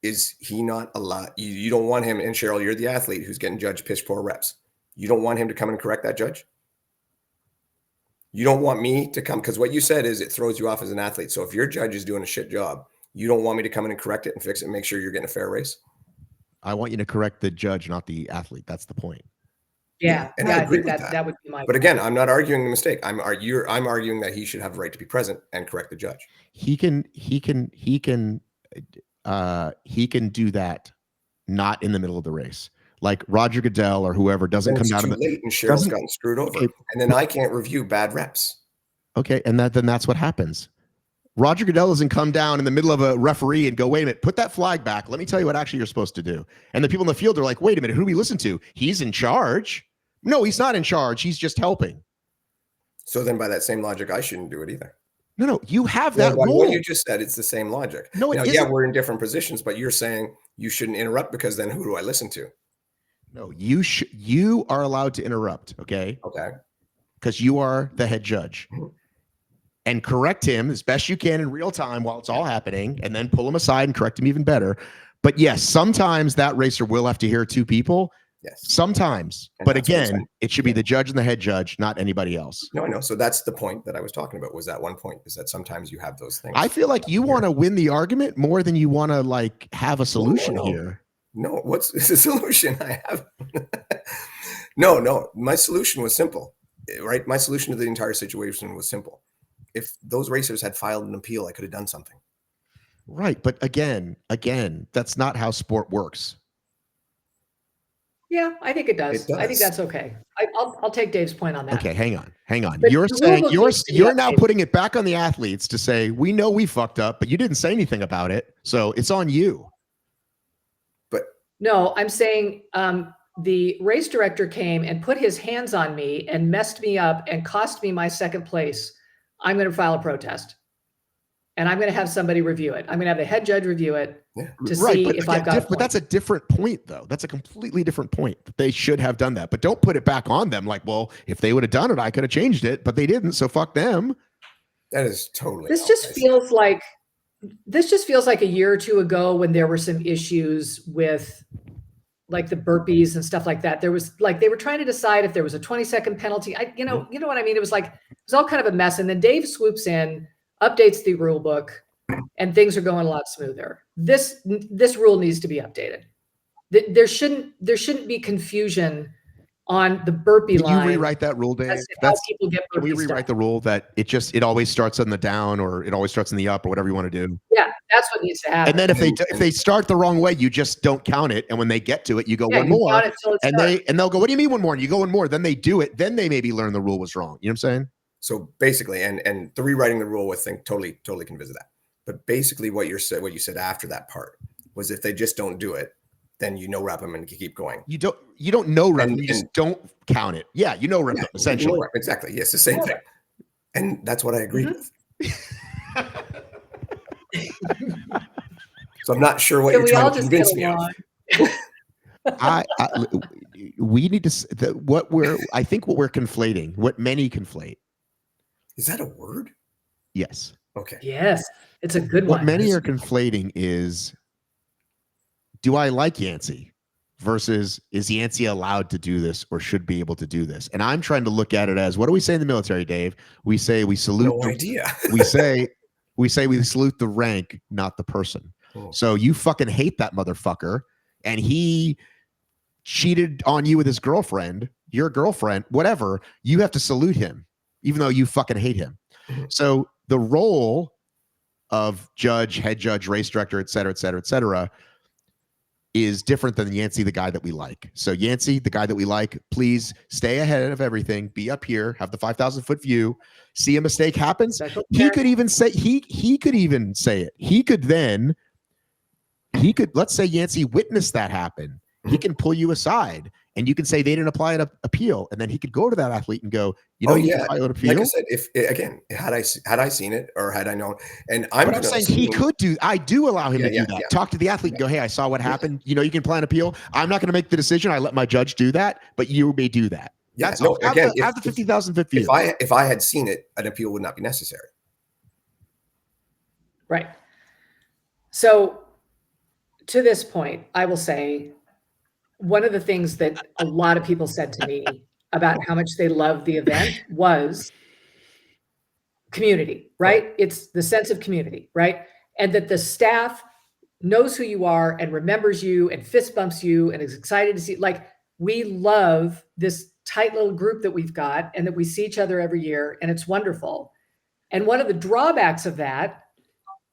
is he not allowed? You don't want him. And Cheryl, you're the athlete who's getting judged piss poor reps. You don't want him to come and correct that judge. You don't want me to come, because what you said is it throws you off as an athlete. So if your judge is doing a shit job, you don't want me to come in and correct it and fix it and make sure you're getting a fair race. I want you to correct the judge, not the athlete. That's the point. Yeah, and I think that would be my. But again, I'm not arguing the mistake. I'm arguing that he should have the right to be present and correct the judge. He can do that, not in the middle of the race. Like Roger Goodell or whoever doesn't come down to the late and Cheryl's gotten screwed over, and then I can't review bad reps. Okay, and then that's what happens. Roger Goodell doesn't come down in the middle of a referee and go, wait a minute, put that flag back. Let me tell you what actually you're supposed to do. And the people in the field are like, wait a minute, who do we listen to? He's in charge. No, he's not in charge. He's just helping. So then by that same logic, I shouldn't do it either. No, you have that rule. What you just said, it's the same logic. No, it isn't. Yeah, we're in different positions, but you're saying you shouldn't interrupt because then who do I listen to? No, you are allowed to interrupt, okay? Okay. Because you are the head judge. And correct him as best you can in real time while it's all happening, and then pull him aside and correct him even better. But yes, sometimes that racer will have to hear two people. Yes. Sometimes. And but again, it should be the judge and the head judge, not anybody else. No, I know. So that's the point that I was talking about, was that one point, is that sometimes you have those things. I feel like you want to win the argument more than you want to like have a solution here. No, what's the solution I have? No, my solution was simple, right? My solution to the entire situation was simple. If those racers had filed an appeal, I could have done something. Right. But again, that's not how sport works. Yeah, I think it does. I think that's okay. I'll take Dave's point on that. Okay, hang on. But You're saying you're now putting it back on the athletes to say, we know we fucked up, but you didn't say anything about it. So it's on you. But no, I'm saying the race director came and put his hands on me and messed me up and cost me my second place. I'm going to file a protest. And I'm going to have somebody review it. I'm going to have the head judge review it to see if I've got. But that's a different point, though. That's a completely different point. They should have done that. But don't put it back on them. Like, well, if they would have done it, I could have changed it. But they didn't. So fuck them. That is totally. This just feels like a year or two ago when there were some issues with like the burpees and stuff like that. There was like they were trying to decide if there was a 20-second penalty. You know what I mean? It was all kind of a mess. And then Dave swoops in, updates the rule book, and things are going a lot smoother. This rule needs to be updated. There shouldn't be confusion on the burpee line. You rewrite that rule, Dave. People get can we rewrite the rule that it always starts on the down or it always starts in the up or whatever you want to do? Yeah, that's what needs to happen. And then if they start the wrong way, you just don't count it. And when they get to it, you go one more. And they'll go, what do you mean one more? And you go one more. Then they do it. Then they maybe learn the rule was wrong. You know what I'm saying? So basically, and the rewriting the rule with thing totally can visit that. But basically, what you said after that part was if they just don't do it, then rep them and keep going. You don't know rep them. You just don't count it. Yeah, rep them essentially. Exactly. Yes, the same thing. And that's what I agreed with. So I'm not sure what you're trying to convince me of. We need to I think what we're conflating, what many conflate. Is that a word? Yes. Okay. Yes, it's a good What one. many are conflating is, do I like Yancey versus is Yancey allowed to do this or should be able to do this? And I'm trying to look at it as, what do we say in the military, Dave? We say we salute. No idea. we say we salute the rank, not the person. Oh. So you fucking hate that motherfucker, and he cheated on you with his girlfriend, your girlfriend, whatever. You have to salute him, even though you fucking hate him. Mm-hmm. So the role of judge, head judge, race director, et cetera, is different than Yancey, the guy that we like. So Yancey, the guy that we like, please stay ahead of everything. Be up here, have the 5,000-foot view. See a mistake happens. He could even say he could even say it. He could let's say Yancey witnessed that happen. He can pull you aside and you can say they didn't apply an appeal, and then he could go to that athlete and go, you know, apply an appeal. Like I said, had I seen it or had I known, and I'm saying he could do. I do allow him to do that. Yeah. Talk to the athlete and go, hey, I saw what happened. You know, you can apply an appeal. I'm not going to make the decision. I let my judge do that, but you may do that. Yeah, That's all. Have the 50,000-foot view. If I had seen it, an appeal would not be necessary. Right. So to this point, I will say one of the things that a lot of people said to me about how much they loved the event was community, right? It's the sense of community, right? And that the staff knows who you are and remembers you and fist bumps you and is excited to see, like, we love this tight little group that we've got and that we see each other every year, and it's wonderful. And one of the drawbacks of that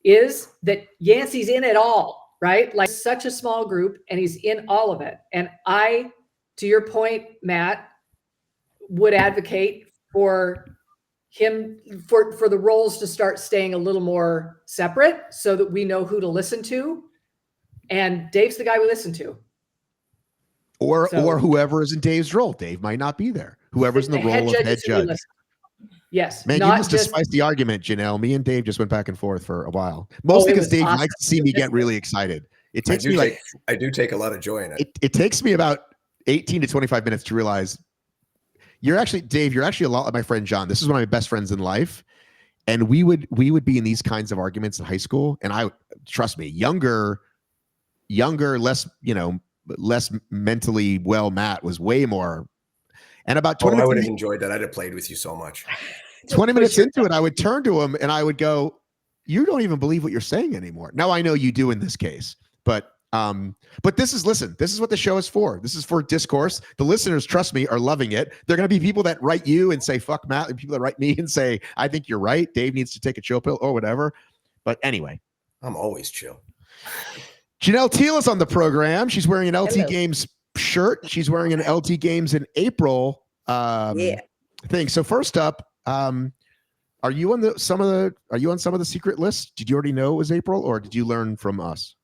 is that Yancey's in it all, right? Like, such a small group and he's in all of it. And I, to your point, Matt, would advocate for him, for the roles to start staying a little more separate so that we know who to listen to. And Dave's the guy we listen to. Or whoever is in Dave's role. Dave might not be there. Whoever's in the role of head judge. Yes. Man, you must despise the argument, Janelle. Me and Dave just went back and forth for a while. Mostly because Dave likes to see me get really excited. It takes me I do take a lot of joy in it. It takes me about 18 to 25 minutes to realize Dave, you're actually a lot like my friend John. This is one of my best friends in life. And we would be in these kinds of arguments in high school. And trust me, younger, less, less mentally well Matt was way more. And about 20 minutes, I would have enjoyed that. I'd have played with you so much. 20 minutes into it, I would turn to him and I would go, you don't even believe what you're saying anymore. Now I know you do in this case, but this is what the show is for. This is for discourse. The listeners, trust me, are loving it. They're going to be people that write you and say, fuck Matt, and people that write me and say, I think you're right. Dave needs to take a chill pill or whatever. But anyway, I'm always chill. Janelle Teal is on the program. She's wearing an LT Hello. Games shirt. She's wearing an LT Games in April thing. So first up, are you on some of the secret lists? Did you already know it was April, or did you learn from us?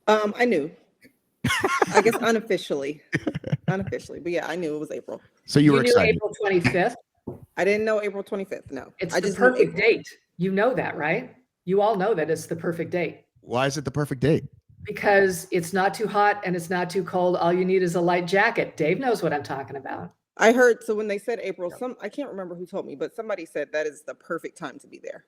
I knew. I guess unofficially, but yeah, I knew it was April. So you were excited. April 25th. I didn't know April 25th. No, It's the perfect date. You know that, right? You all know that it's the perfect date. Why is it the perfect date? Because it's not too hot and it's not too cold. All you need is a light jacket. Dave knows what I'm talking about. I heard. So when they said April, I can't remember who told me, but somebody said that is the perfect time to be there.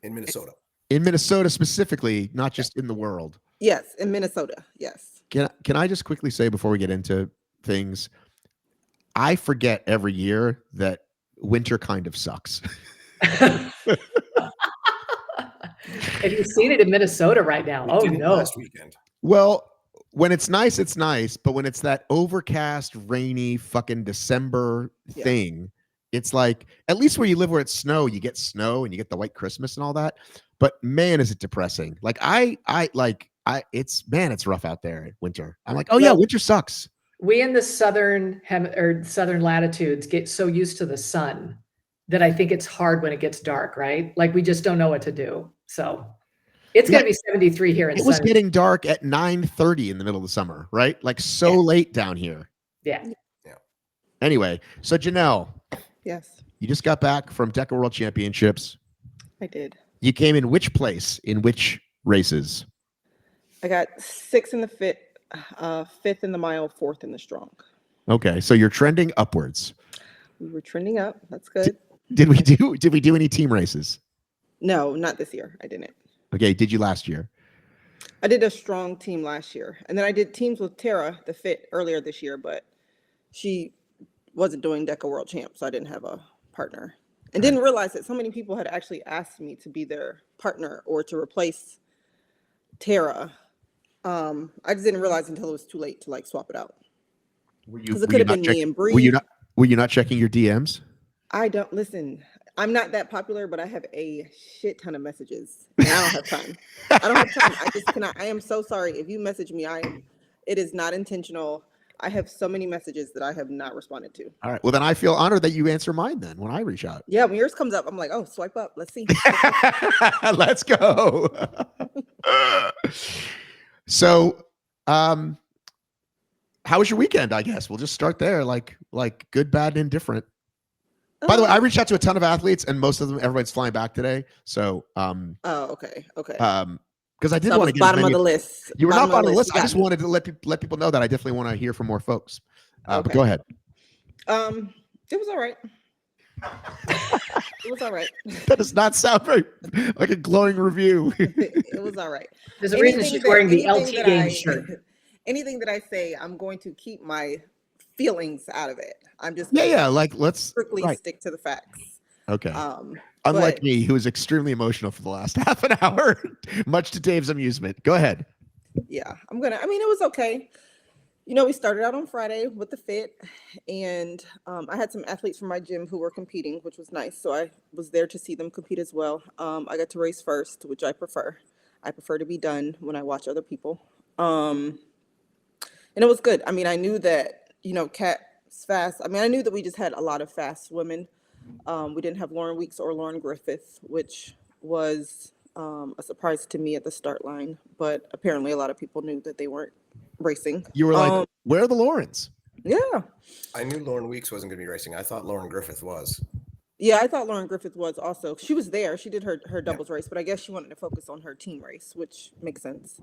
In Minnesota. In Minnesota specifically, not just in the world. Yes, in Minnesota. Yes. Can I just quickly say before we get into things, I forget every year that winter kind of sucks. Have you seen it in Minnesota right now? Oh no. Last weekend. Well, when it's nice, it's nice. But when it's that overcast, rainy, fucking December thing, it's like, at least where you live where it's snow, you get snow and you get the white Christmas and all that. But man, is it depressing. Like it's rough out there in winter. I'm like, oh yeah, winter sucks. We in the southern latitudes get so used to the sun that I think it's hard when it gets dark, right? Like we just don't know what to do. So it's going to be 73 here. It was getting dark at 9:30 in the middle of the summer, right? Like late down here. Yeah. Anyway, so Janelle. Yes. You just got back from DEKA World Championships. I did. You came in which place in which races? I got 6th in the fit, 5th in the mile, 4th in the strong. Okay, so you're trending upwards. We were trending up. That's good. Did we do any team races? No, not this year. I didn't. Okay. Did you last year? I did a strong team last year. And then I did teams with Tara, the fit, earlier this year, but she wasn't doing DEKA World Champ, so I didn't have a partner. And didn't realize that so many people had actually asked me to be their partner or to replace Tara. I just didn't realize until it was too late to like swap it out. Because it could have been me and Bree. Were you not checking your DMs? I don't listen. I'm not that popular, but I have a shit ton of messages. And I don't have time. I don't have time. I just cannot. I am so sorry. If you message me, it is not intentional. I have so many messages that I have not responded to. All right. Well, then I feel honored that you answer mine then when I reach out. Yeah, when yours comes up, I'm like, oh, swipe up. Let's see. Let's go. So, how was your weekend? I guess we'll just start there. Like good, bad, and indifferent. By the way, I reached out to a ton of athletes, and most of them, everybody's flying back today. So, oh, okay. because I did So want to get bottom of the list. You were not bottom of the list. I You just got me. wanted to let people know that I definitely want to hear from more folks. But Okay. go ahead. It was all right. It was all right. That does not sound very like a glowing review. It was all right. There's a reason she's wearing the anything LT that game I- shirt. Anything that I say, I'm going to keep my feelings out of it. I'm just Yeah. Like let's strictly right. stick to the facts. Okay. But- Unlike me, who was extremely emotional for the last half an hour, much to Dave's amusement. Go ahead. Yeah, it was okay. We started out on Friday with the fit, and I had some athletes from my gym who were competing, which was nice. So I was there to see them compete as well. I got to race first, which I prefer. I prefer to be done when I watch other people. And it was good. I mean, I knew that, Kat's fast. I mean, I knew that we just had a lot of fast women. We didn't have Lauren Weeks or Lauren Griffith, which was a surprise to me at the start line. But apparently a lot of people knew that they weren't racing. You were like, where are the Laurens? Yeah. I knew Lauren Weeks wasn't going to be racing. I thought Lauren Griffith was. Yeah, I thought Lauren Griffith was also. She was there. She did her doubles race, but I guess she wanted to focus on her team race, which makes sense.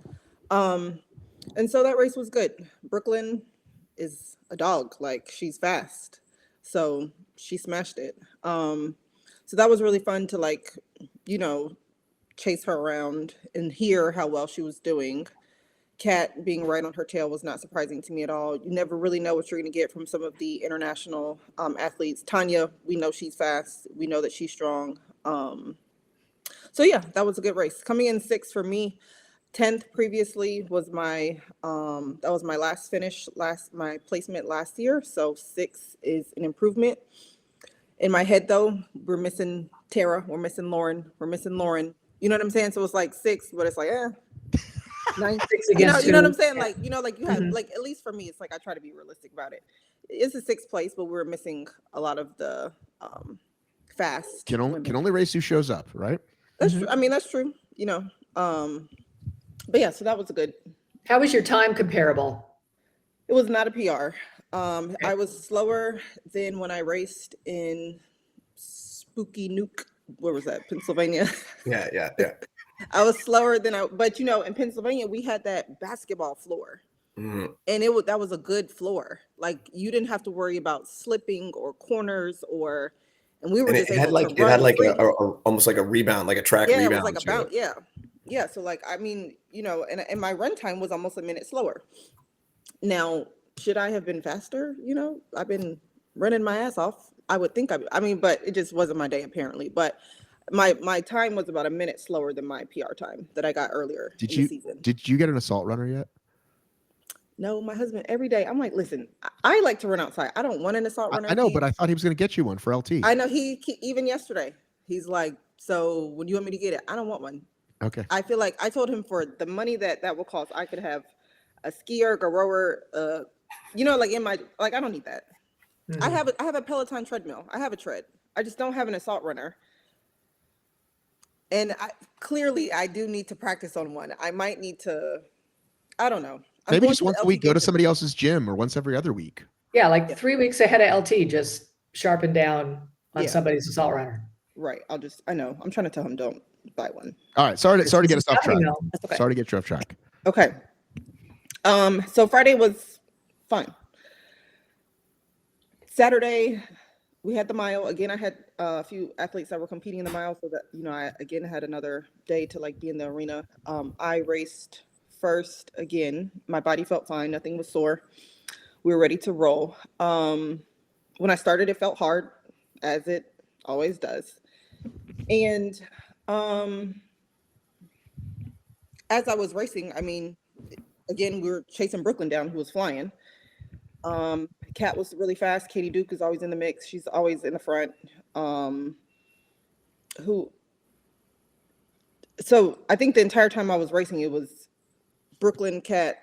And so that race was good. Brooklyn is a dog. Like, she's fast. So she smashed it. So that was really fun to chase her around and hear how well she was doing. Kat being right on her tail was not surprising to me at all. You never really know what you're going to get from some of the international athletes. Tanya, we know she's fast. We know that she's strong. So yeah, that was a good race. Coming in 6th for me. 10th previously was my that was my last finish, my placement last year. So 6 is an improvement. In my head though, we're missing Tara, we're missing Lauren, You know what I'm saying? So it's like 6, but it's like 9-6 you against know what I'm two. saying? Like, you have like, at least for me, it's like I try to be realistic about it. It's a 6th place, but we're missing a lot of the fast. Can women. only race who shows up, right? That's true. I mean, that's true. But yeah, so that was a good. How was your time comparable? It was not a PR. I was slower than when I raced in Spooky Nuke. Where was that? Pennsylvania. Yeah. I was slower than but in Pennsylvania we had that basketball floor, and that was a good floor. Like, you didn't have to worry about slipping or corners and we were And just it able had like to it had run like free. a almost like a rebound, like a track Yeah, rebound. it was like a to it. bounce. Yeah. So like, I mean, and my run time was almost a minute slower. Now, should I have been faster? I've been running my ass off. I would think but it just wasn't my day apparently. But my time was about a minute slower than my PR time that I got earlier in the season. Did you get an assault runner yet? No, my husband every day. I'm like, listen, I like to run outside. I don't want an assault runner. I know, but I thought he was going to get you one for LT. I know he even yesterday. He's like, so when you want me to get it? I don't want one. Okay. I feel like I told him for the money that will cost, I could have a skier, a rower, like in my, like, I don't need that. I have a Peloton treadmill. I have a tread. I just don't have an assault runner. And clearly I do need to practice on one. I might need to, I don't know. Maybe just once a week, go to somebody else's gym, or once every other week. Yeah, like 3 weeks ahead of LT, just sharpen down on somebody's assault runner. Right. I know. I'm trying to tell him don't buy one. All right. Sorry to get us off track. Okay. Sorry to get you off track. Okay. So Friday was fun. Saturday we had the mile. Again, I had a few athletes that were competing in the mile, so that, you know, I again had another day to like be in the arena. I raced first again. My body felt fine. Nothing was sore. We were ready to roll. When I started, it felt hard, as it always does. And as I was racing, I mean, again, we were chasing Brooklyn down, who was flying. Kat was really fast. Katie Duke is always in the mix. She's always in the front. So I think the entire time I was racing, it was Brooklyn, Kat,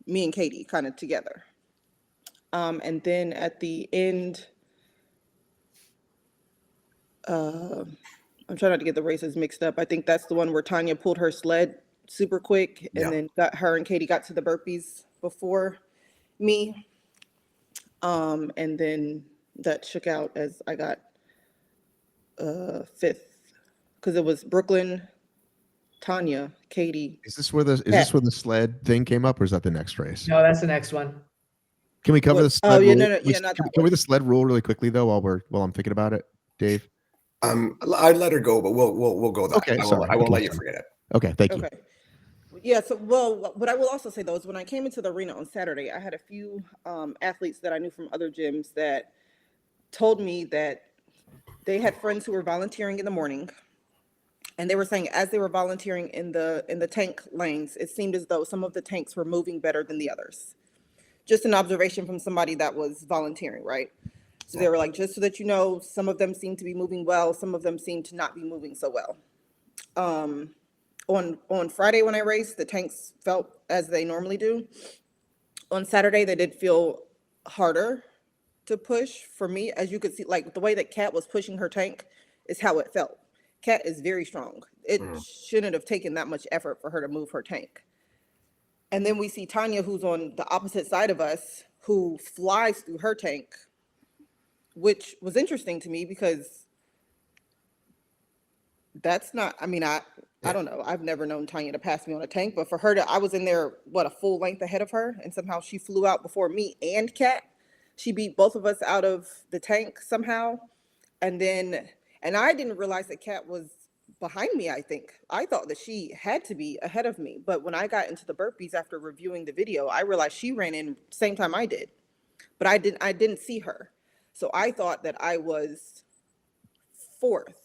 me and Katie kind of together. And then at the end, I'm trying not to get the races mixed up. I think that's the one where Tanya pulled her sled super quick, and then got her and Katie got to the burpees before me. And then that shook out as I got fifth, because it was Brooklyn, Tanya, Katie. Is this where the sled thing came up, or is that the next race? No, that's the next one. Can we cover the sled? Oh yeah, rule? no, yeah, not that Can we one. the sled rule really quickly though, while I'm thinking about it, Dave? I'd let her go, but we'll go that. Okay, I won't let you forget it. Okay, thank you. Okay. Yeah, so, well, what I will also say though is when I came into the arena on Saturday, I had a few athletes that I knew from other gyms that told me that they had friends who were volunteering in the morning, and they were saying as they were volunteering in the tank lanes, it seemed as though some of the tanks were moving better than the others. Just an observation from somebody that was volunteering, right? So they were like, just so that you know, some of them seem to be moving well, some of them seem to not be moving so well. On Friday when I raced, the tanks felt as they normally do. On Saturday, they did feel harder to push for me. As you could see, like the way that Kat was pushing her tank is how it felt. Kat is very strong. It shouldn't have taken that much effort for her to move her tank. And then we see Tanya, who's on the opposite side of us, who flies through her tank, which was interesting to me because that's not, I mean, I don't know. I've never known Tanya to pass me on a tank, but for her to, I was in there, a full length ahead of her, and somehow she flew out before me and Kat. She beat both of us out of the tank somehow. And I didn't realize that Kat was behind me, I think. I thought that she had to be ahead of me. But when I got into the burpees after reviewing the video, I realized she ran in same time I did. But I didn't see her. So I thought that I was fourth.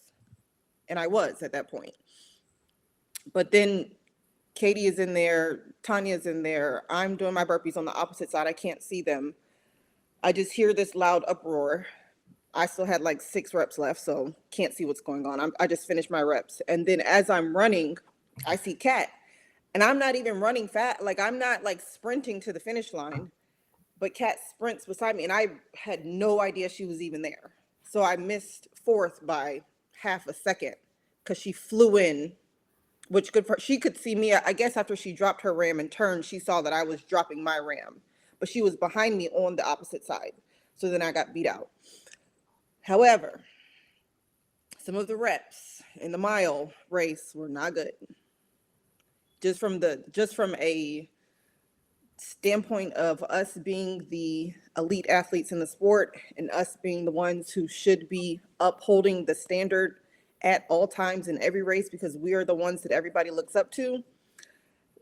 And I was at that point. But then Katie is in there, Tanya's in there. I'm doing my burpees on the opposite side. I can't see them. I just hear this loud uproar. I still had like 6 reps left, so can't see what's going on. I just finished my reps. And then as I'm running, I see Kat. And I'm not even running fast. Like, I'm not like sprinting to the finish line. But Kat sprints beside me, and I had no idea she was even there. So I missed fourth by half a second because she flew in, which she could see me. I guess after she dropped her ram and turned, she saw that I was dropping my ram, but she was behind me on the opposite side. So then I got beat out. However, some of the reps in the mile race were not good. Just from a standpoint of us being the elite athletes in the sport and us being the ones who should be upholding the standard at all times in every race, because we are the ones that everybody looks up to.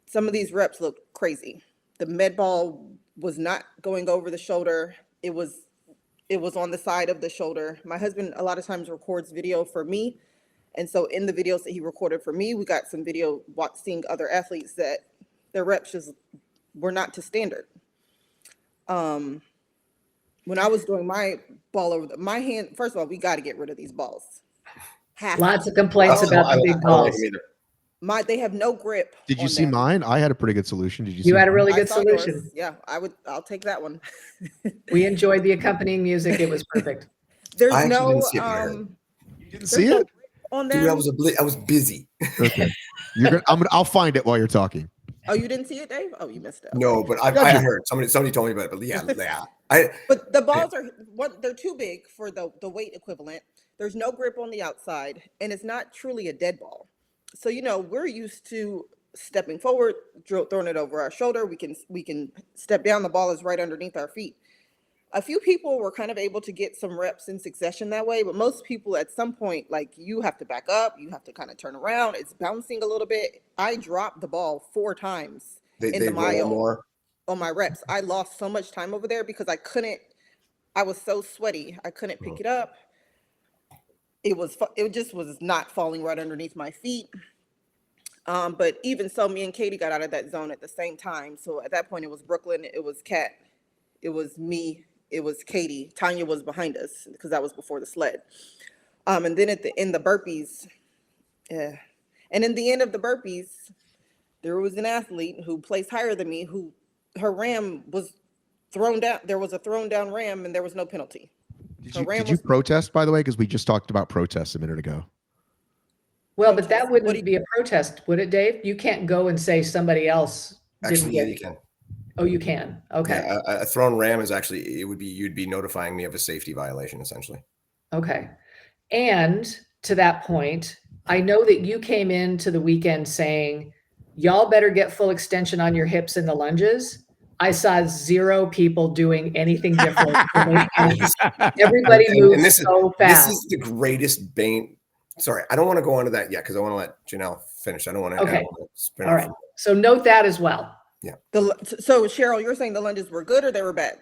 Some of these reps look crazy. The med ball was not going over the shoulder. It was on the side of the shoulder. My husband a lot of times records video for me. And so in the videos that he recorded for me, we got some video seeing other athletes that their reps just were not to standard. When I was doing my ball over my hand, first of all, we got to get rid of these balls. Lots of complaints about the big balls. They have no grip. Did you see mine? I had a pretty good solution. Did you? You had a really I good saw yours. solution. Yeah, I'll take that one. We enjoyed the accompanying music. It was perfect. There's I actually no didn't see it, Mary. You didn't see it? On Dude, them. I was busy. Okay. I'll find it while you're talking. Oh, you didn't see it, Dave? Oh, you missed it. No, but I heard somebody told me about it. But yeah. But the balls they're too big for the weight equivalent. There's no grip on the outside, and it's not truly a dead ball. So, we're used to stepping forward, throwing it over our shoulder. We can step down. The ball is right underneath our feet. A few people were kind of able to get some reps in succession that way, but most people at some point, like, you have to back up, you have to kind of turn around. It's bouncing a little bit. I dropped the ball 4 times in the mile more on my reps. I lost so much time over there because I was so sweaty. I couldn't pick it up. It just was not falling right underneath my feet. But even so, me and Katie got out of that zone at the same time. So at that point, it was Brooklyn, it was Kat, it was me, it was Katie. Tanya was behind us because that was before the sled. And then in the burpees, and in the end of the burpees, there was an athlete who placed higher than me, who her ram was thrown down. There was a thrown down ram, and there was no penalty. Did you protest, by the way? Because we just talked about protests a minute ago. Well, but that wouldn't be a protest, would it, Dave? You can't go and say somebody else didn't actually, get you can. Oh, you can. Okay. Yeah, a thrown ram is actually, you'd be notifying me of a safety violation, essentially. Okay. And to that point, I know that you came into the weekend saying, y'all better get full extension on your hips in the lunges. I saw 0 people doing anything different. Everybody moves so fast. This is the greatest bane. Sorry, I don't want to go on to that yet because I want to let Janelle finish. I don't want to. Okay. All right. So note that as well. Yeah. So Cheryl, you're saying the lunges were good or they were bad?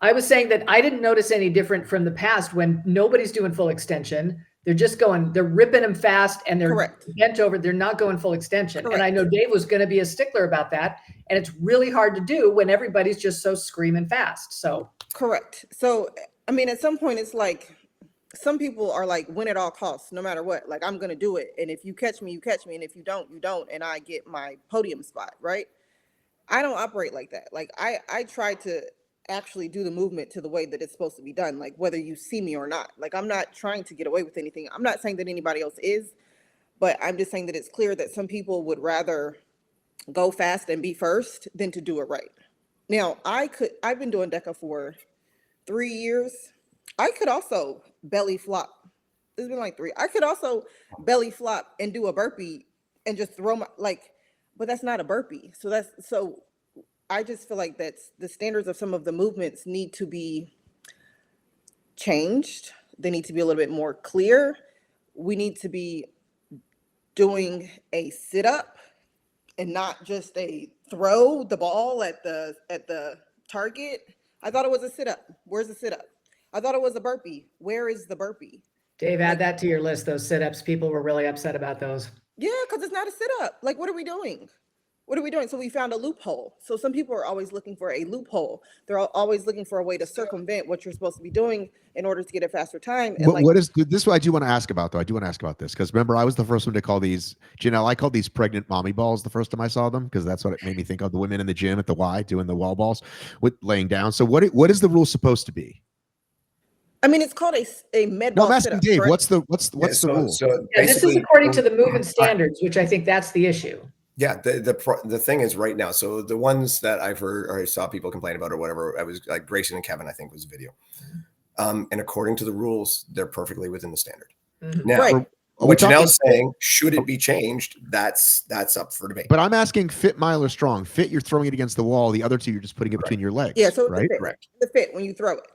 I was saying that I didn't notice any different from the past when nobody's doing full extension. They're just going, they're ripping them fast and they're bent over. They're not going full extension. Correct. And I know Dave was going to be a stickler about that. And it's really hard to do when everybody's just so screaming fast. So correct. So, I mean, at some point it's like, some people are like, win at all costs, no matter what. Like, I'm going to do it. And if you catch me, you catch me. And if you don't, you don't. And I get my podium spot, right? I don't operate like that. Like, I try to actually do the movement to the way that it's supposed to be done, like whether you see me or not. Like, I'm not trying to get away with anything. I'm not saying that anybody else is, but I'm just saying that it's clear that some people would rather go fast and be first than to do it right. Now, I've been doing DEKA for 3 years. I could also belly flop. It's been like 3. I could also belly flop and do a burpee and just throw my, like, but that's not a burpee. So I just feel like that's the standards of some of the movements need to be changed. They need to be a little bit more clear. We need to be doing a sit up and not just a throw the ball at the target. I thought it was a sit up. Where's the sit up? I thought it was a burpee. Where is the burpee? Dave, add that to your list, those sit-ups. People were really upset about those. Yeah, because it's not a sit-up. Like, what are we doing? What are we doing? So we found a loophole. So some people are always looking for a loophole. They're always looking for a way to circumvent what you're supposed to be doing in order to get a faster time. And what is this? What I do want to ask about, though. I do want to ask about this because remember, I was the first one to call these, Janelle. I called these pregnant mommy balls the first time I saw them because that's what it made me think of. The women in the gym at the Y doing the wall balls with laying down. So what is the rule supposed to be? I mean, it's called a med ball. No, I'm asking Dave. Right? What's the rule? So this is according to the movement standards, which I think that's the issue. Yeah, the thing is right now. So the ones that I've heard or I saw people complain about or whatever, I was like Grayson and Kevin, I think was the video. And according to the rules, they're perfectly within the standard. Mm-hmm. Now, what Janelle's saying, should it be changed? That's up for debate. But I'm asking fit, mile, or strong. Fit, you're throwing it against the wall. The other two, you're just putting it between your legs. Yeah, so right? Correct. The fit when you throw it.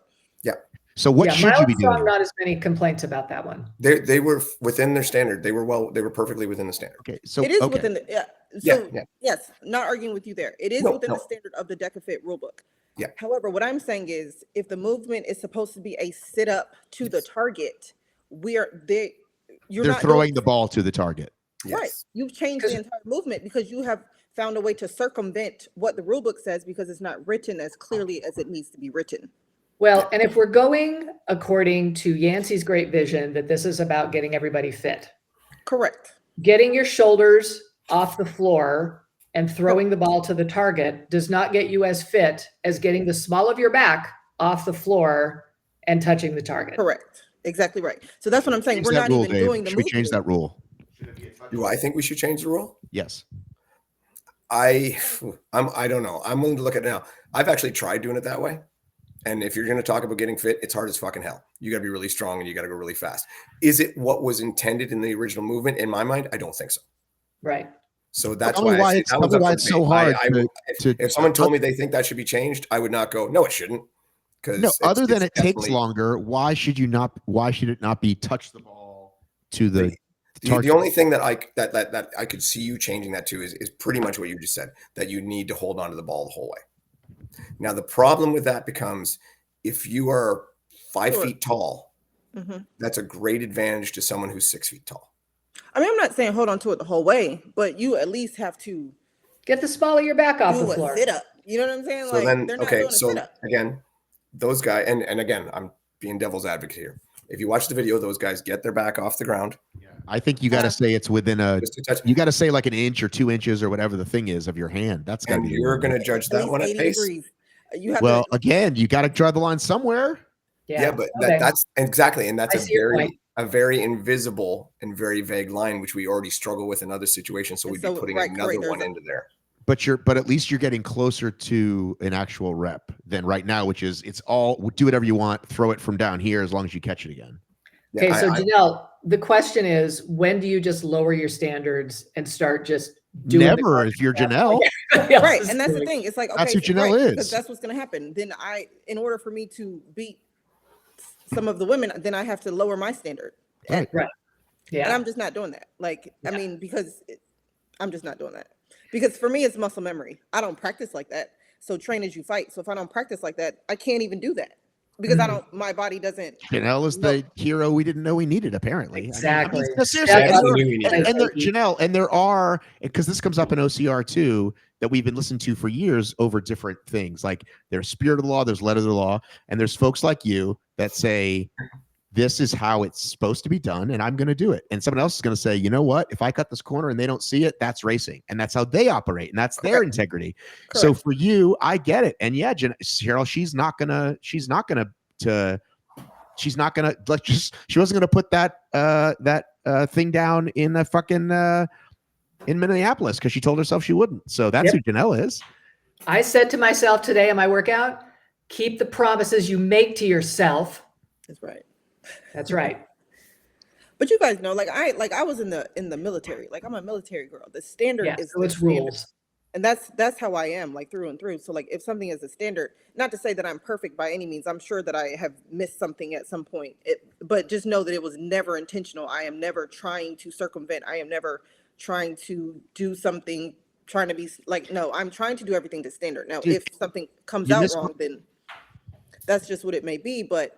Yeah. So what should you be doing? Not as many complaints about that one. They were within their standard. They were perfectly within the standard. Okay, so it is within the yes, not arguing with you there. It is within the standard of the DEKA Fit rulebook. Yeah. However, what I'm saying is, if the movement is supposed to be a sit up to the target, you're not throwing the ball to the target. Right. Yes. You've changed the entire movement because you have found a way to circumvent what the rulebook says because it's not written as clearly as it needs to be written. Well, and if we're going according to Yancey's great vision that this is about getting everybody fit. Correct. Getting your shoulders off the floor and throwing the ball to the target does not get you as fit as getting the small of your back off the floor and touching the target. Correct. Exactly right. So that's what I'm saying. We're not even doing the movement. Should we change that rule? Do I think we should change the rule? Yes. I don't know. I'm willing to look at it now. I've actually tried doing it that way. And if you're going to talk about getting fit, it's hard as fucking hell. You got to be really strong and you got to go really fast. Is it what was intended in the original movement? In my mind, I don't think so. Right. So that's why it's so hard. If someone told me they think that should be changed, I would not go, no, it shouldn't. because No, other than it takes longer, why should it not be touch the ball to the the only thing that I could see you changing that to is pretty much what you just said, that you need to hold on to the ball the whole way. Now, the problem with that becomes if you are 5 feet tall, that's a great advantage to someone who's 6 feet tall. I mean, I'm not saying hold on to it the whole way, but you at least have to get the small of your back off the do floor. a sit up. You know what I'm saying? So Like, then, they're not okay, doing a so sit up. again, those guys, and again, I'm being devil's advocate here. If you watch the video, those guys get their back off the ground. I think you got to say it's within Just a touch. you got to say like an inch or 2 inches or whatever the thing is of your hand. That's got to And be. you're going to judge that one at 80 pace. degrees. You have Well, to, again, you got to draw the line somewhere. Yeah, but okay. that's exactly, and that's I see your point. a very invisible and very vague line, which we already struggle with in other situations. So And we'd so, be putting right, another there's one a- into there. But at least you're getting closer to an actual rep than right now, which is it's all do whatever you want, throw it from down here as long as you catch it again. Okay, Yeah, so Janelle, the question is, when do you just lower your standards and start just doing Never, if you're Janelle. right. And that's the thing. It's like, okay, That's who Janelle right, is. because that's what's going to happen. Then in order for me to beat some of the women, then I have to lower my standard. Right. Right. And Yeah. I'm just not doing that. Like, I mean, because I'm just not doing that. Because for me, it's muscle memory. I don't practice like that. So train as you fight. So if I don't practice like that, I can't even do that because my body doesn't. Janelle is the hero we didn't know we needed, apparently. Exactly. No, seriously. That's And there, Janelle, and there are, because this comes up in OCR too, that we've been listening to for years over different things. Like there's spirit of the law, there's letter of the law, and there's folks like you that say, this is how it's supposed to be done, and I'm going to do it. And someone else is going to say, you know what? If I cut this corner and they don't see it, that's racing. And that's how they operate. And that's their integrity. Correct. So for you, I get it. And yeah, Cheryl, she wasn't going to put that thing down in the fucking, in Minneapolis because she told herself she wouldn't. So that's who Janelle is. I said to myself today in my workout, keep the promises you make to yourself. That's right. That's right. But you guys know, like I was in the military. Like I'm a military girl. The standard Yeah, is so the it's standard. rules. And that's how I am, like through and through. So like if something is a standard, not to say that I'm perfect by any means. I'm sure that I have missed something at some point. But just know that it was never intentional. I am never trying to circumvent. I am never trying to do something, trying to be like, no, I'm trying to do everything to standard. Now, if something comes out wrong, then that's just what it may be. But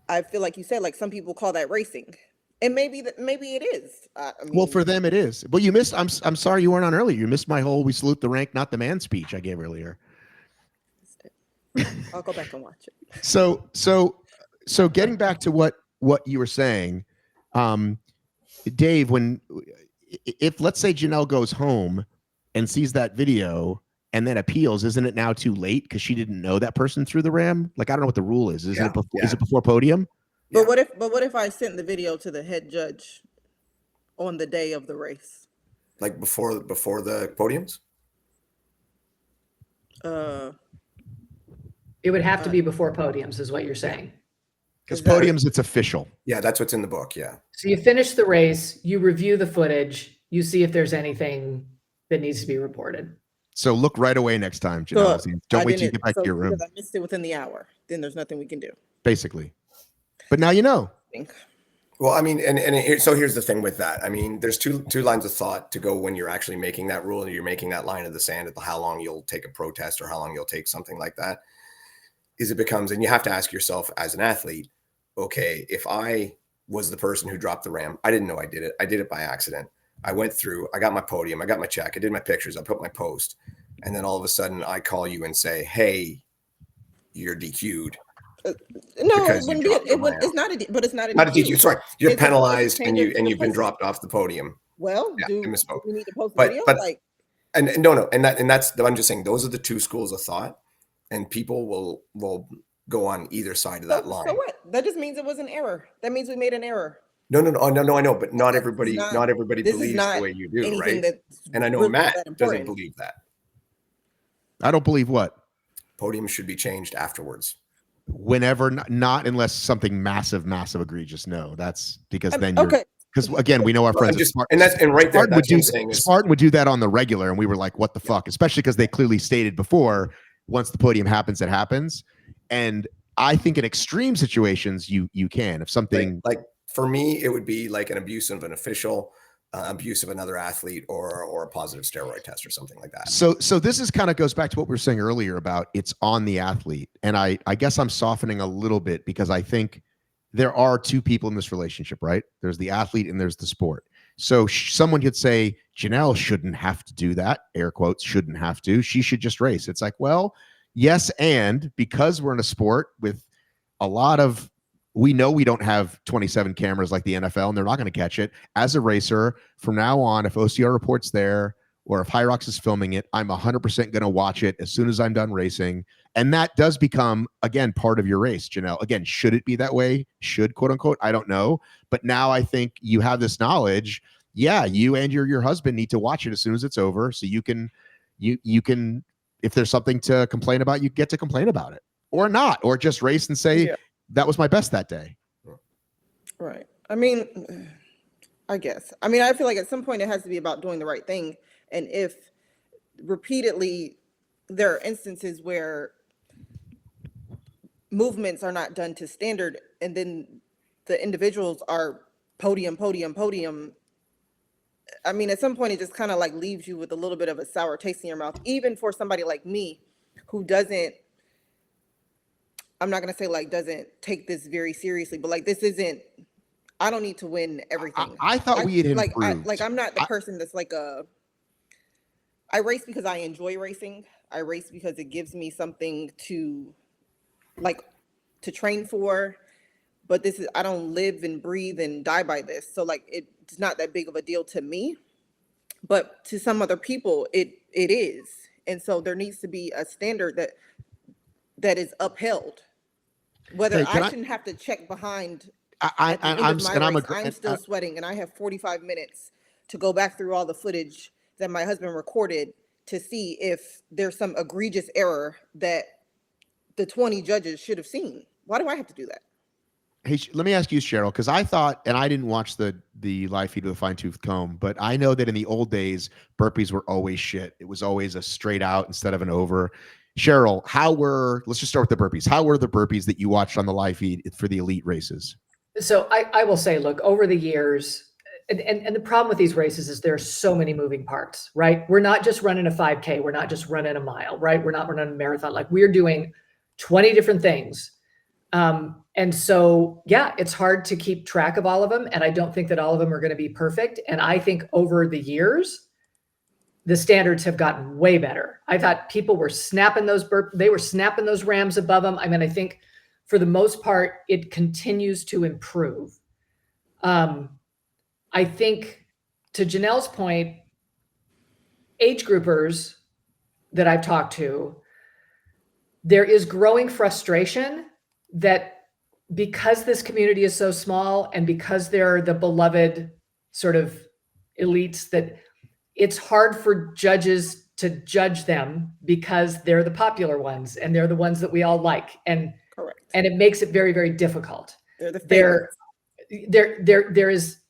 I feel like you said, like some people call that racing. And maybe it is. I mean, Well, for them it is. But you missed. I'm sorry you weren't on earlier. You missed my whole "We salute the rank, not the man" speech I gave earlier. I'll go back and watch it. So getting back to what you were saying, Dave, if let's say Janelle goes home and sees that video and then appeals, isn't it now too late because she didn't know that person threw the ram? Like I don't know what the rule is. Is it before podium? But what if I sent the video to the head judge on the day of the race? Like before the podiums? It would have to be before podiums is what you're saying. Because podiums, it's official. Yeah, that's what's in the book. Yeah. So you finish the race, you review the footage, you see if there's anything that needs to be reported. So look right away next time, Janelle. Don't wait till you get back to your room. Because I missed it within the hour. Then there's nothing we can do. Basically. But now you know. Well, I mean, so here's the thing with that. I mean, there's two lines of thought to go when you're actually making that rule and you're making that line in the sand at how long you'll take a protest or how long you'll take something like that. Is it becomes, and you have to ask yourself as an athlete, okay, if I was the person who dropped the ram, I didn't know I did it. I did it by accident. I went through, I got my podium, I got my check, I did my pictures, I put my post, and then all of a sudden I call you and say, hey, you're DQ'd. No, it wouldn't be. It's not a. But it's not a. Not a DQ. Sorry, you're It's penalized a and you've been post. dropped off the podium. Well, Yeah, I misspoke. we need to post But- video? but- Like, And no, and that's I'm just saying those are the two schools of thought, and people will go on either side of that line. So what? That just means it was an error. That means we made an error. No, I know, but not This is everybody not- believes This is not the way you do, anything right? that's And I know really Matt that doesn't important. believe that. I don't believe what? Podiums should be changed afterwards. Whenever, not unless something massive, egregious. No, that's because then you're. Okay. Because again, we know our friends. And right there, Spartan would that's what do I'm saying is Spartan would do that on the regular, and we were like, "What the fuck?" Especially because they clearly stated before, once the podium happens, it happens. And I think in extreme situations, you can. If something like for me, it would be like an abuse of an official, abuse of another athlete, or a positive steroid test or something like that. So this is kind of goes back to what we were saying earlier about it's on the athlete. And I guess I'm softening a little bit because I think there are two people in this relationship, right? There's the athlete and there's the sport. So someone could say Janelle shouldn't have to do that, air quotes, shouldn't have to. She should just race. It's like, well, yes, and because we're in a sport with a lot of, we know we don't have 27 cameras like the NFL, and they're not going to catch it. As a racer, from now on, if OCR reports there or if HYROX is filming it, I'm 100% going to watch it as soon as I'm done racing. And that does become, again, part of your race, Janelle. Again, should it be that way? Should, quote unquote? I don't know. But now I think you have this knowledge. Yeah, you and your husband need to watch it as soon as it's over, so you can, if there's something to complain about, you get to complain about it, or not, or just race and say, Yeah. that was my best that day. Right. I mean, I guess. I mean, I feel like at some point it has to be about doing the right thing. And if repeatedly there are instances where movements are not done to standard, and then the individuals are podium. I mean, at some point it just kind of like leaves you with a little bit of a sour taste in your mouth, even for somebody like me who doesn't, I'm not going to say like doesn't take this very seriously, but like this isn't, I don't need to win everything. I thought we had improved. I'm not the person that's like I race because I enjoy racing. I race because it gives me something to to train for. But this is, I don't live and breathe and die by this. So like it's not that big of a deal to me. But to some other people, it is. And so there needs to be a standard that is upheld. Whether Hey, I shouldn't have to check behind. I'm still sweating, and I have 45 minutes to go back through all the footage that my husband recorded to see if there's some egregious error that the 20 judges should have seen. Why do I have to do that? Hey, let me ask you, Cheryl, because I thought, and I didn't watch the live feed with a fine-tooth comb, but I know that in the old days, burpees were always shit. It was always a straight out instead of an over. Cheryl, let's just start with the burpees. How were the burpees that you watched on the live feed for the elite races? So I will say, look, over the years, and the problem with these races is there are so many moving parts, right? We're not just running a 5K. We're not just running a mile, right? We're not running a marathon. Like we're doing 20 different things. And so, yeah, it's hard to keep track of all of them. And I don't think that all of them are going to be perfect. And I think over the years, the standards have gotten way better. I thought people were snapping those they were snapping those rams above them. I mean, I think for the most part, it continues to improve. I think to Janelle's point, age groupers that I've talked to, there is growing frustration that because this community is so small and because they're the beloved sort of elites, that it's hard for judges to judge them because they're the popular ones and they're the ones that we all like. And Correct. And it makes it very, very difficult. They're the favorites.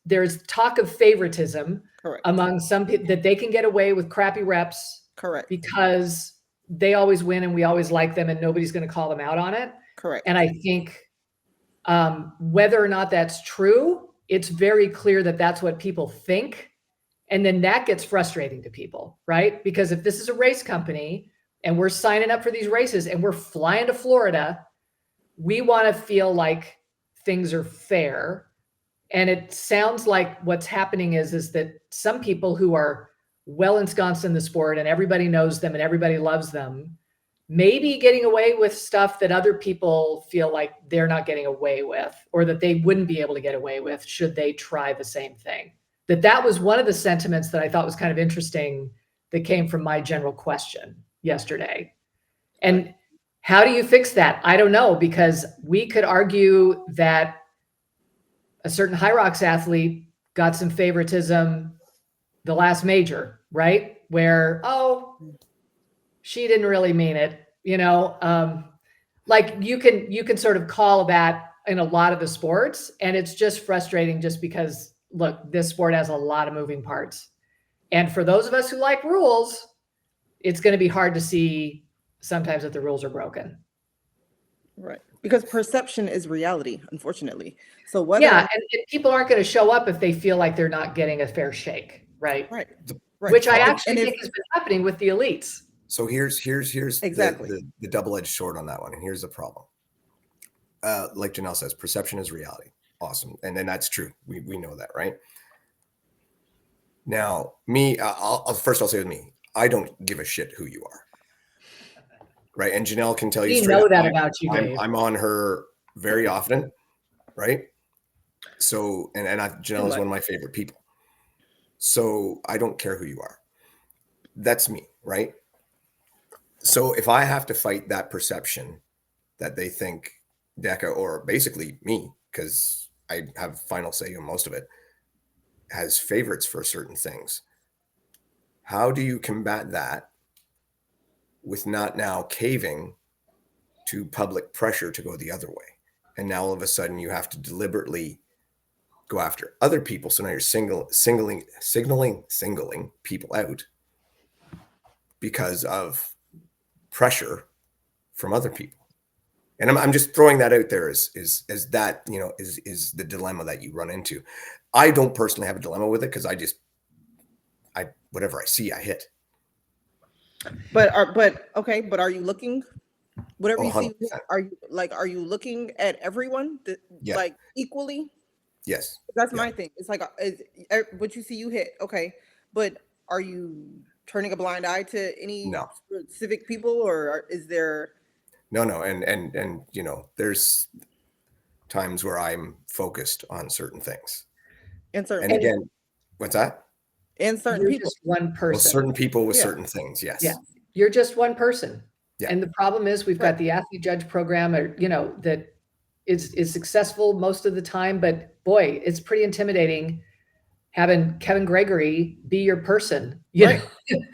There's talk of favoritism. Correct. Among some people that they can get away with crappy reps. Correct. Because they always win and we always like them and nobody's going to call them out on it. Correct. And I think whether or not that's true, it's very clear that that's what people think. And then that gets frustrating to people, right? Because if this is a race company and we're signing up for these races and we're flying to Florida, we want to feel like things are fair. And it sounds like what's happening is that some people who are well ensconced in the sport and everybody knows them and everybody loves them, maybe getting away with stuff that other people feel like they're not getting away with, or that they wouldn't be able to get away with should they try the same thing. That was one of the sentiments that I thought was kind of interesting that came from my general question yesterday. And how do you fix that? I don't know, because we could argue that a certain HYROX athlete got some favoritism the last major, right? Where, she didn't really mean it, like you can sort of call that in a lot of the sports, and it's just frustrating just because, look, this sport has a lot of moving parts. And for those of us who like rules, it's going to be hard to see sometimes that the rules are broken. Right. Because perception is reality, unfortunately. So whether Yeah, and people aren't going to show up if they feel like they're not getting a fair shake, right? right. Which I And actually think has been happening with the elites. So here's Exactly. the double-edged sword on that one, and here's the problem. Like Janelle says, perception is reality. Awesome, and then that's true. We know that, right? Now, me, I'll say with me, I don't give a shit who you are, right? And Janelle can tell you We straight know up, that about you, Dave. I'm on her very often, right? So, Janelle is one of my favorite people. So I don't care who you are. That's me, right? So if I have to fight that perception that they think DEKA, or basically me, because I have final say on most of it, has favorites for certain things, how do you combat that with not now caving to public pressure to go the other way? And now all of a sudden you have to deliberately go after other people. So now you're singling people out because of pressure from other people. And I'm just throwing that out there as that, is the dilemma that you run into. I don't personally have a dilemma with it because whatever I see, I hit. But are you looking? Whatever you see, 100%. are you looking at everyone Yeah. like equally? Yes. That's my thing. It's like what you see, you hit. Okay, but are you turning a blind eye to any specific people, or is there? No, and there's times where I'm focused on certain things. And again, what's that? And certain You're people. just one person. Well, certain people with certain things, yes. Yeah, you're just one person. Yeah. And the problem is we've got the athlete judge program, that is successful most of the time, but boy, it's pretty intimidating having Kevin Gregory be your person. Right.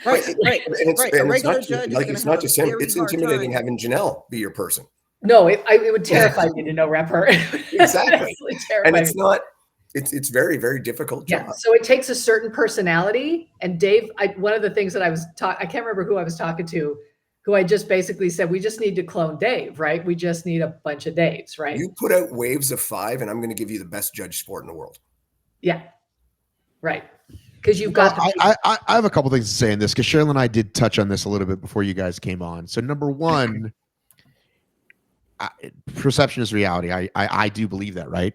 And it's not just him. It's intimidating time. having Janelle be your person. No, it would terrify me to no rep her. Exactly. And it's not. It's very, very difficult job. Yeah. So it takes a certain personality. And Dave, one of the things that I can't remember who I was talking to, who I just basically said, we just need to clone Dave, right? We just need a bunch of Daves, right? You put out waves of 5 and I'm going to give you the best judge sport in the world. Yeah. Right. Because you've got I have a couple things to say in this, because Cheryl and I did touch on this a little bit before you guys came on. So number one, perception is reality. I do believe that, right?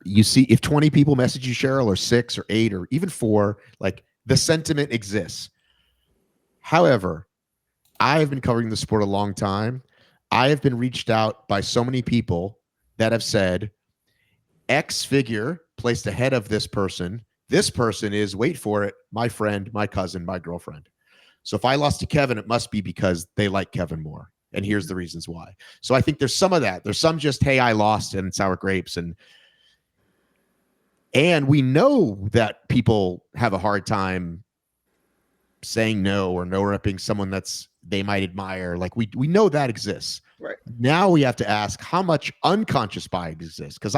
You see, if 20 people message you, Cheryl, or 6 or 8 or even 4, like, the sentiment exists. However, I have been covering the sport a long time. I have been reached out by so many people that have said, X figure placed ahead of this person. This person is, wait for it, my friend, my cousin, my girlfriend. So if I lost to Kevin, it must be because they like Kevin more. And here's the reasons why. So I think there's some of that. There's some just, hey, I lost and sour grapes. And we know that people have a hard time saying no or no repping someone that's they might admire. Like we know that exists. Right. Now we have to ask how much unconscious bias exists. Because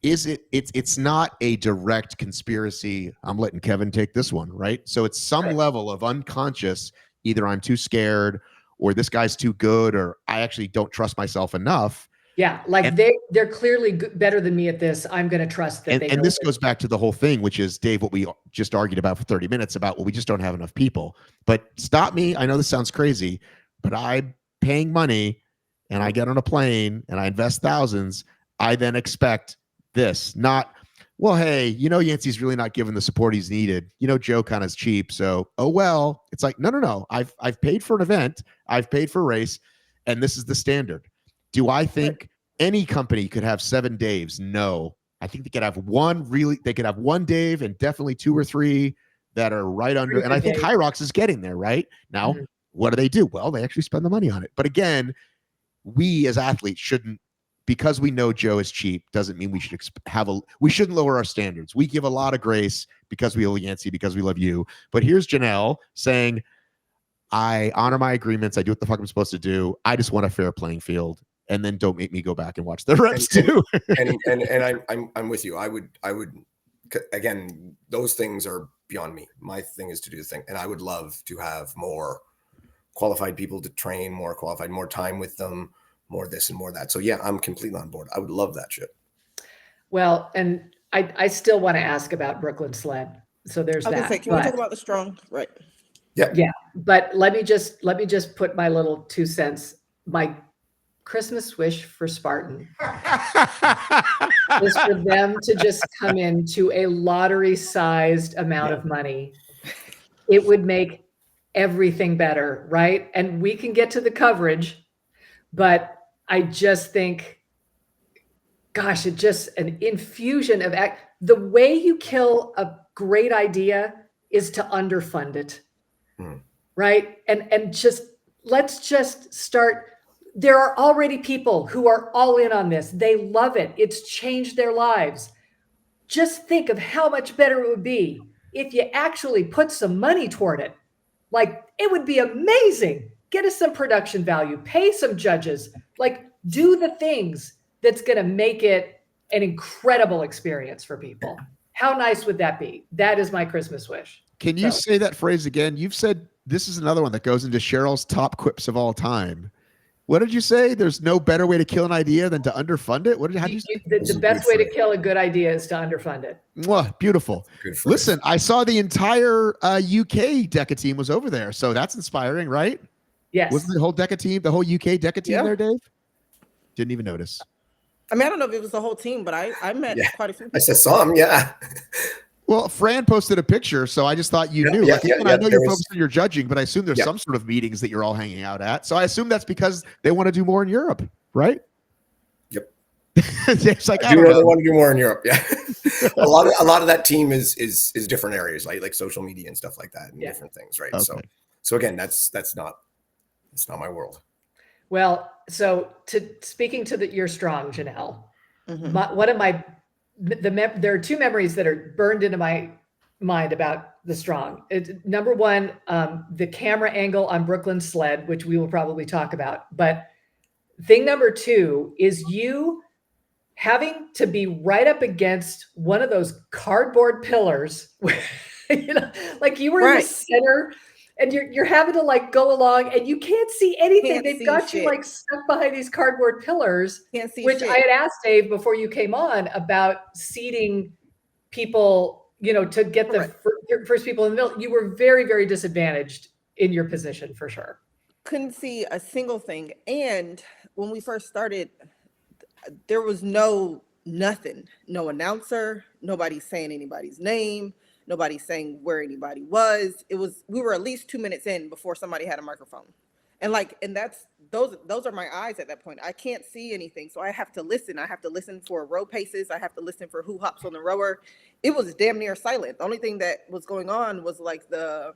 it's not a direct conspiracy. I'm letting Kevin take this one, right? So it's some level of unconscious. Either I'm too scared, or this guy's too good, or I actually don't trust myself enough. Yeah, like they're clearly better than me at this. I'm going to trust that. And this goes back to the whole thing, which is, Dave, what we just argued about for 30 minutes about, well, we just don't have enough people. But stop me. I know this sounds crazy, but I'm paying money and I get on a plane and I invest thousands. I then expect this, not, well, hey, Yancey's really not giving the support he's needed. Joe kind of is cheap. So, oh, well, it's like, no. I've paid for an event. I've paid for a race. And this is the standard. Do I think any company could have 7 Daves? No. I think they could have one Dave and definitely 2 or 3 that are right under. And I think HYROX is getting there right now. Mm-hmm. What do? Well, they actually spend the money on it. But again, we as athletes shouldn't, because we know Joe is cheap, doesn't mean we should we shouldn't lower our standards. We give a lot of grace because we love Yancey, because we love you. But here's Janelle saying, I honor my agreements. I do what the fuck I'm supposed to do. I just want a fair playing field. And then don't make me go back and watch the reps too. and I'm with you. I would again, those things are beyond me. My thing is to do the thing, and I would love to have more qualified people to train, more qualified, more time with them, more this and more that. So yeah, I'm completely on board. I would love that shit. Well, and I still want to ask about Brooklyn Sled. So there's I was that. gonna say, can we talk about the strong? Right. Yeah, but let me just put my little 2 cents. My Christmas wish for Spartan is for them to just come into a lottery-sized amount of money. It would make everything better, right? And we can get to the coverage, but I just think, gosh, it just an infusion of the way you kill a great idea is to underfund it. Right. And just let's just start. There are already people who are all in on this. They love it. It's changed their lives. Just think of how much better it would be if you actually put some money toward it. Like, it would be amazing. Get us some production value, pay some judges, like do the things that's going to make it an incredible experience for people. How nice would that be? That is my Christmas wish. Can you say that phrase again? You've said this is another one that goes into Cheryl's top quips of all time. What did you say? There's no better way to kill an idea than to underfund it. How did you say? The best way to kill a good idea is to underfund it. Mwah, beautiful. Listen, I saw the entire UK DEKA team was over there, so that's inspiring, right? Yes. Wasn't the whole DEKA team, the whole UK DEKA team there, Dave? Didn't even notice. I mean, I don't know if it was the whole team, but I met quite a few people. I said some, yeah. Well, Fran posted a picture, so I just thought you knew. I know you're focused on your judging, but I assume there's some sort of meetings that you're all hanging out at. So I assume that's because they want to do more in Europe, right? Yep. It's like, I do know they want to do more in Europe. Yeah. a lot of that team is different areas, like social media and stuff like that, and different things, right? Okay. So again, that's not my world. Well, so speaking to you're strong, Janelle. One of my there are 2 memories that are burned into my mind about the strong. Number one, the camera angle on Brooklyn Sled, which we will probably talk about. But thing number 2 is you having to be right up against one of those cardboard pillars, like you were in the center. And you're having to like go along and you can't see anything. They've got you like stuck behind these cardboard pillars, which I had asked Dave before you came on about seating people, to get the first people in the middle. You were very, very disadvantaged in your position for sure. Couldn't see a single thing. And when we first started, there was nothing, no announcer, nobody saying anybody's name. Nobody saying where anybody was. We were at least 2 minutes in before somebody had a microphone. And that's those are my eyes at that point. I can't see anything. So I have to listen. I have to listen for row paces. I have to listen for who hops on the rower. It was damn near silent. The only thing that was going on was like the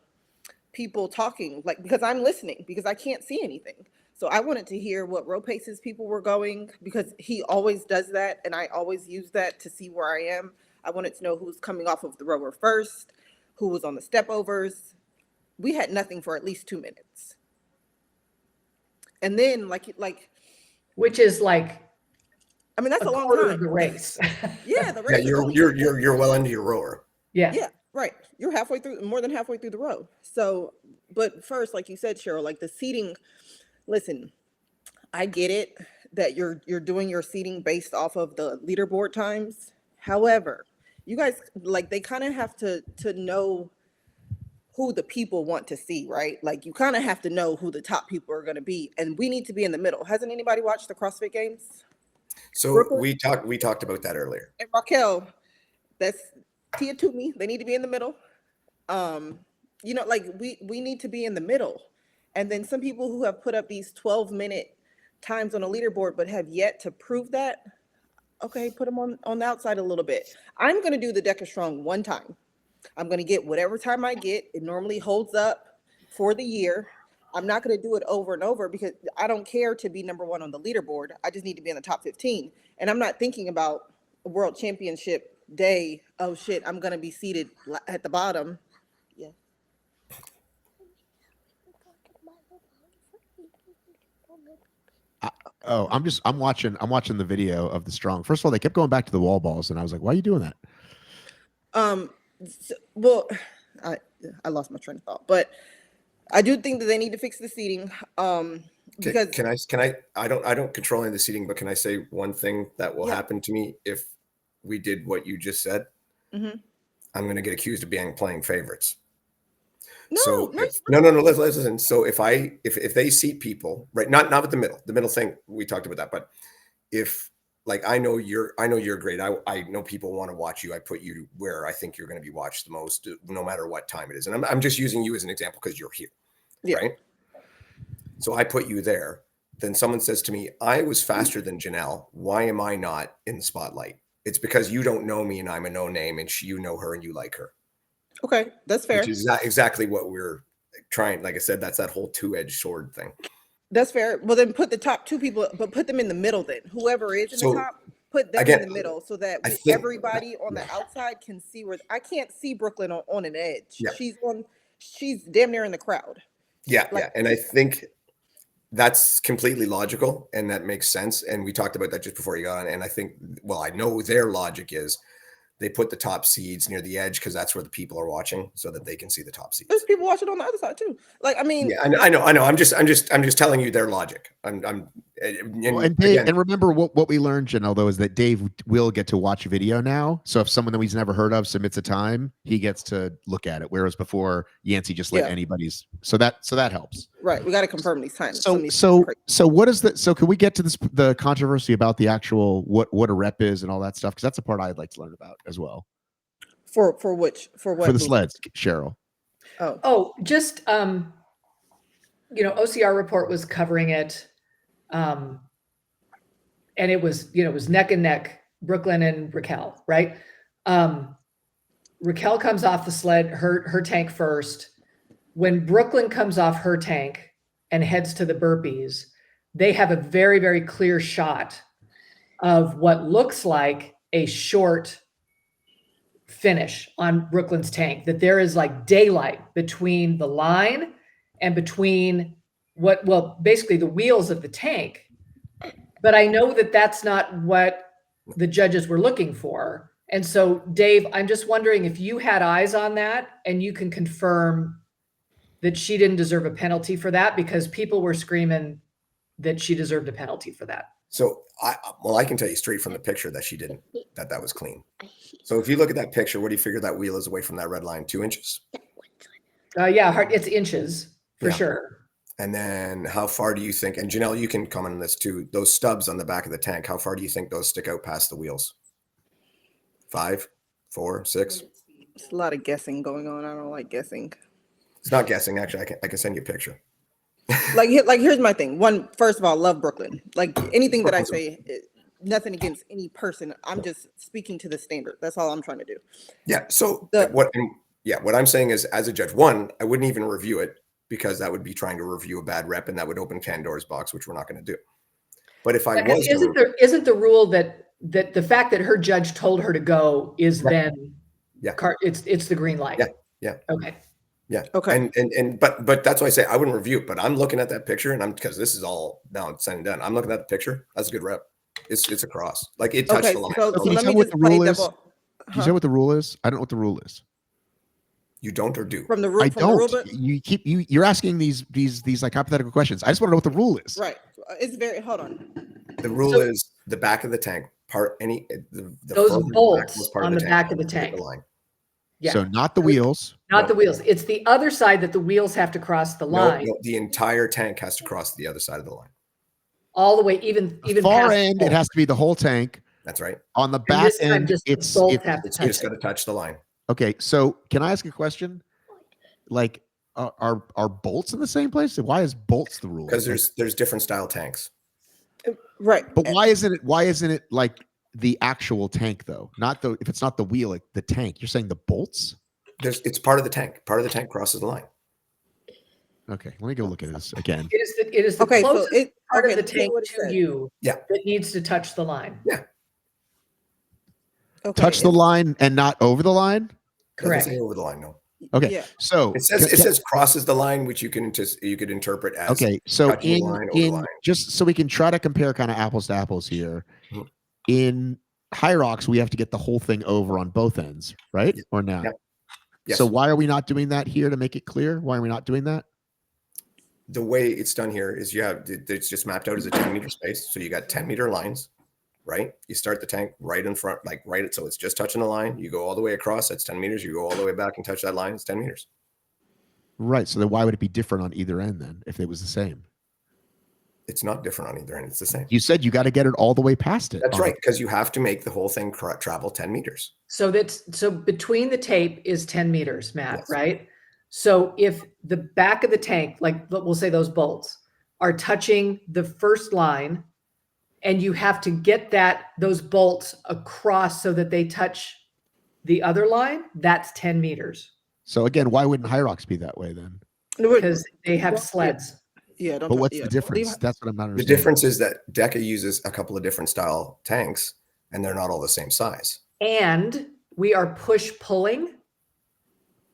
people talking, because I'm listening because I can't see anything. So I wanted to hear what row paces people were going, because he always does that. And I always use that to see where I am. I wanted to know who was coming off of the rower first, who was on the step overs. We had nothing for at least 2 minutes. And then which is like, I mean, that's a long time. Of the race. The race. Yeah, you're well into your rower. Yeah. Yeah, right. You're more than halfway through the row. So, but first, like you said, Cheryl, like the seating, listen, I get it that you're doing your seating based off of the leaderboard times. However, you guys, they kind of have to know who the people want to see, right? Like, you kind of have to know who the top people are going to be, and we need to be in the middle. Hasn't anybody watched the CrossFit Games? So Brooklyn? we talked about that earlier. And Raquel, that's Tia Toomey. They need to be in the middle. We need to be in the middle. And then some people who have put up these 12-minute times on a leaderboard but have yet to prove that, okay, put them on the outside a little bit. I'm going to do the DEKA Strong one time. I'm going to get whatever time I get. It normally holds up for the year. I'm not going to do it over and over because I don't care to be number 1 on the leaderboard. I just need to be in the top 15. And I'm not thinking about a world championship day. Oh, shit, I'm going to be seated at the bottom. Yeah. I'm watching the video of the strong. First of all, they kept going back to the wall balls, and I was like, "Why are you doing that?" I lost my train of thought, but I do think that they need to fix the seating. Because I don't control any of the seating, but can I say one thing that will happen to me if we did what you just said? Mhm. I'm going to get accused of playing favorites. No, So no, no. Listen. So if they seat people, right, not with the middle thing, we talked about that, but if like I know you're great. I know people want to watch you. I put you where I think you're going to be watched the most, no matter what time it is. And I'm just using you as an example because you're here, right? So I put you there. Then someone says to me, I was faster than Janelle. Why am I not in the spotlight? It's because you don't know me and I'm a no name and you know her and you like her. Okay, that's fair. Which is exactly what we're trying. Like I said, that's that whole two-edged sword thing. That's fair. Well, then put the top two people, but put them in the middle then. Whoever is in the top, put them in the middle so that everybody on the outside can see where I can't see Brooklyn on an edge. Yeah. She's damn near in the crowd. Yeah, and I think that's completely logical and that makes sense. And we talked about that just before you got on. And I think, well, I know their logic is they put the top seeds near the edge because that's where the people are watching, so that they can see the top seeds. There's people watching on the other side too. Like, I mean, yeah, I know. I'm just telling you their logic. And remember what we learned, Janelle, though, is that Dave will get to watch a video now. So if someone that he's never heard of submits a time, he gets to look at it. Whereas before, Yancey just let anybody's. So that helps. Right. We got to confirm these times. So what is that? So can we get to the controversy about the actual what a rep is and all that stuff? Because that's a part I'd like to learn about as well. For what? For the sleds, Cheryl. Just OCR report was covering it. And it was neck and neck, Brooklyn and Raquel, right? Raquel comes off the sled, her tank first. When Brooklyn comes off her tank and heads to the burpees, they have a very, very clear shot of what looks like a short finish on Brooklyn's tank, that there is like daylight between the line and between basically the wheels of the tank. But I know that that's not what the judges were looking for. And so, Dave, I'm just wondering if you had eyes on that and you can confirm that she didn't deserve a penalty for that, because people were screaming that she deserved a penalty for that. So I can tell you straight from the picture that she didn't, that was clean. So if you look at that picture, what do you figure that wheel is away from that red line? 2 inches? It's inches for sure. And then how far do you think, and Janelle, you can comment on this too, those stubs on the back of the tank, how far do you think those stick out past the wheels? 5, 4, 6? It's a lot of guessing going on. I don't like guessing. It's not guessing. Actually, I can send you a picture. Here's my thing. First of all, love Brooklyn. Like anything that I say, nothing against any person. I'm just speaking to the standard. That's all I'm trying to do. Yeah. So what I'm saying is, as a judge, I wouldn't even review it, because that would be trying to review a bad rep and that would open Pandora's box, which we're not going to do. But if I was, isn't the rule that the fact that her judge told her to go is then it's the green light? Yeah. Okay. Yeah. Okay. But that's why I say I wouldn't review it. But I'm looking at that picture, and because this is all now it's said and done. I'm looking at the picture. That's a good rep. It's a cross. Like it touched the line. So can you tell what the rule is? Can you tell what the rule is? I don't know what the rule is. You don't or do? From the rule. I don't. You're asking these like hypothetical questions. I just want to know what the rule is. Right. It's hold on. The rule is the back of the tank those bolts on the back of the tank. The line. Yeah. So not the wheels. Not the wheels. It's the other side that the wheels have to cross the line. No, the entire tank has to cross the other side of the line. All the way, even far end, it has to be the whole tank. That's right. On the back end, it's just got to touch the line. Okay, so can I ask a question? Like, are bolts in the same place? Why is bolts the rule? Because there's different style tanks. Right. But why isn't it like the actual tank though? If it's not the wheel, like the tank. You're saying the bolts? It's part of the tank. Part of the tank crosses the line. Okay, let me go look at this again. It is the closest part of the tank to you that needs to touch the line. Yeah. Okay. Touch the line and not over the line? Correct. Doesn't say over the line, no. Okay. Yeah. So it says crosses the line, which you could interpret as so just so we can try to compare kind of apples to apples here. Mm-hmm. In HYROX, we have to get the whole thing over on both ends, right? Yeah. Or not? Yeah. Yes. So why are we not doing that here to make it clear? Why are we not doing that? The rule is the back of the tank has to cross the yellow line. So not the wheels. No, the entire tank has to cross the other side of the line. the way it's done here is it's just mapped out as a 10-meter space. So you got 10-meter lines, right? You start the tank right in front, like right. So it's just touching the line. You go all the way across. That's 10 meters. You go all the way back and touch that line. It's 10 meters. Right. So then why would it be different on either end then if it was the same? It's not different on either end. It's the same. You said you got to get it all the way past it. That's right. Because you have to make the whole thing travel 10 meters. So between the tape is 10 meters, Matt, Yes. right? So if the back of the tank, like we'll say those bolts, are touching the first line, and you have to get those bolts across so that they touch the other line, that's 10 meters. So again, why wouldn't HYROX be that way then? Because they have sleds. Yeah, don't. But what's yeah, the don't difference? leave- That's what I'm not The understanding. difference is that DEKA uses a couple of different style tanks, and they're not all the same size. And we are push pulling.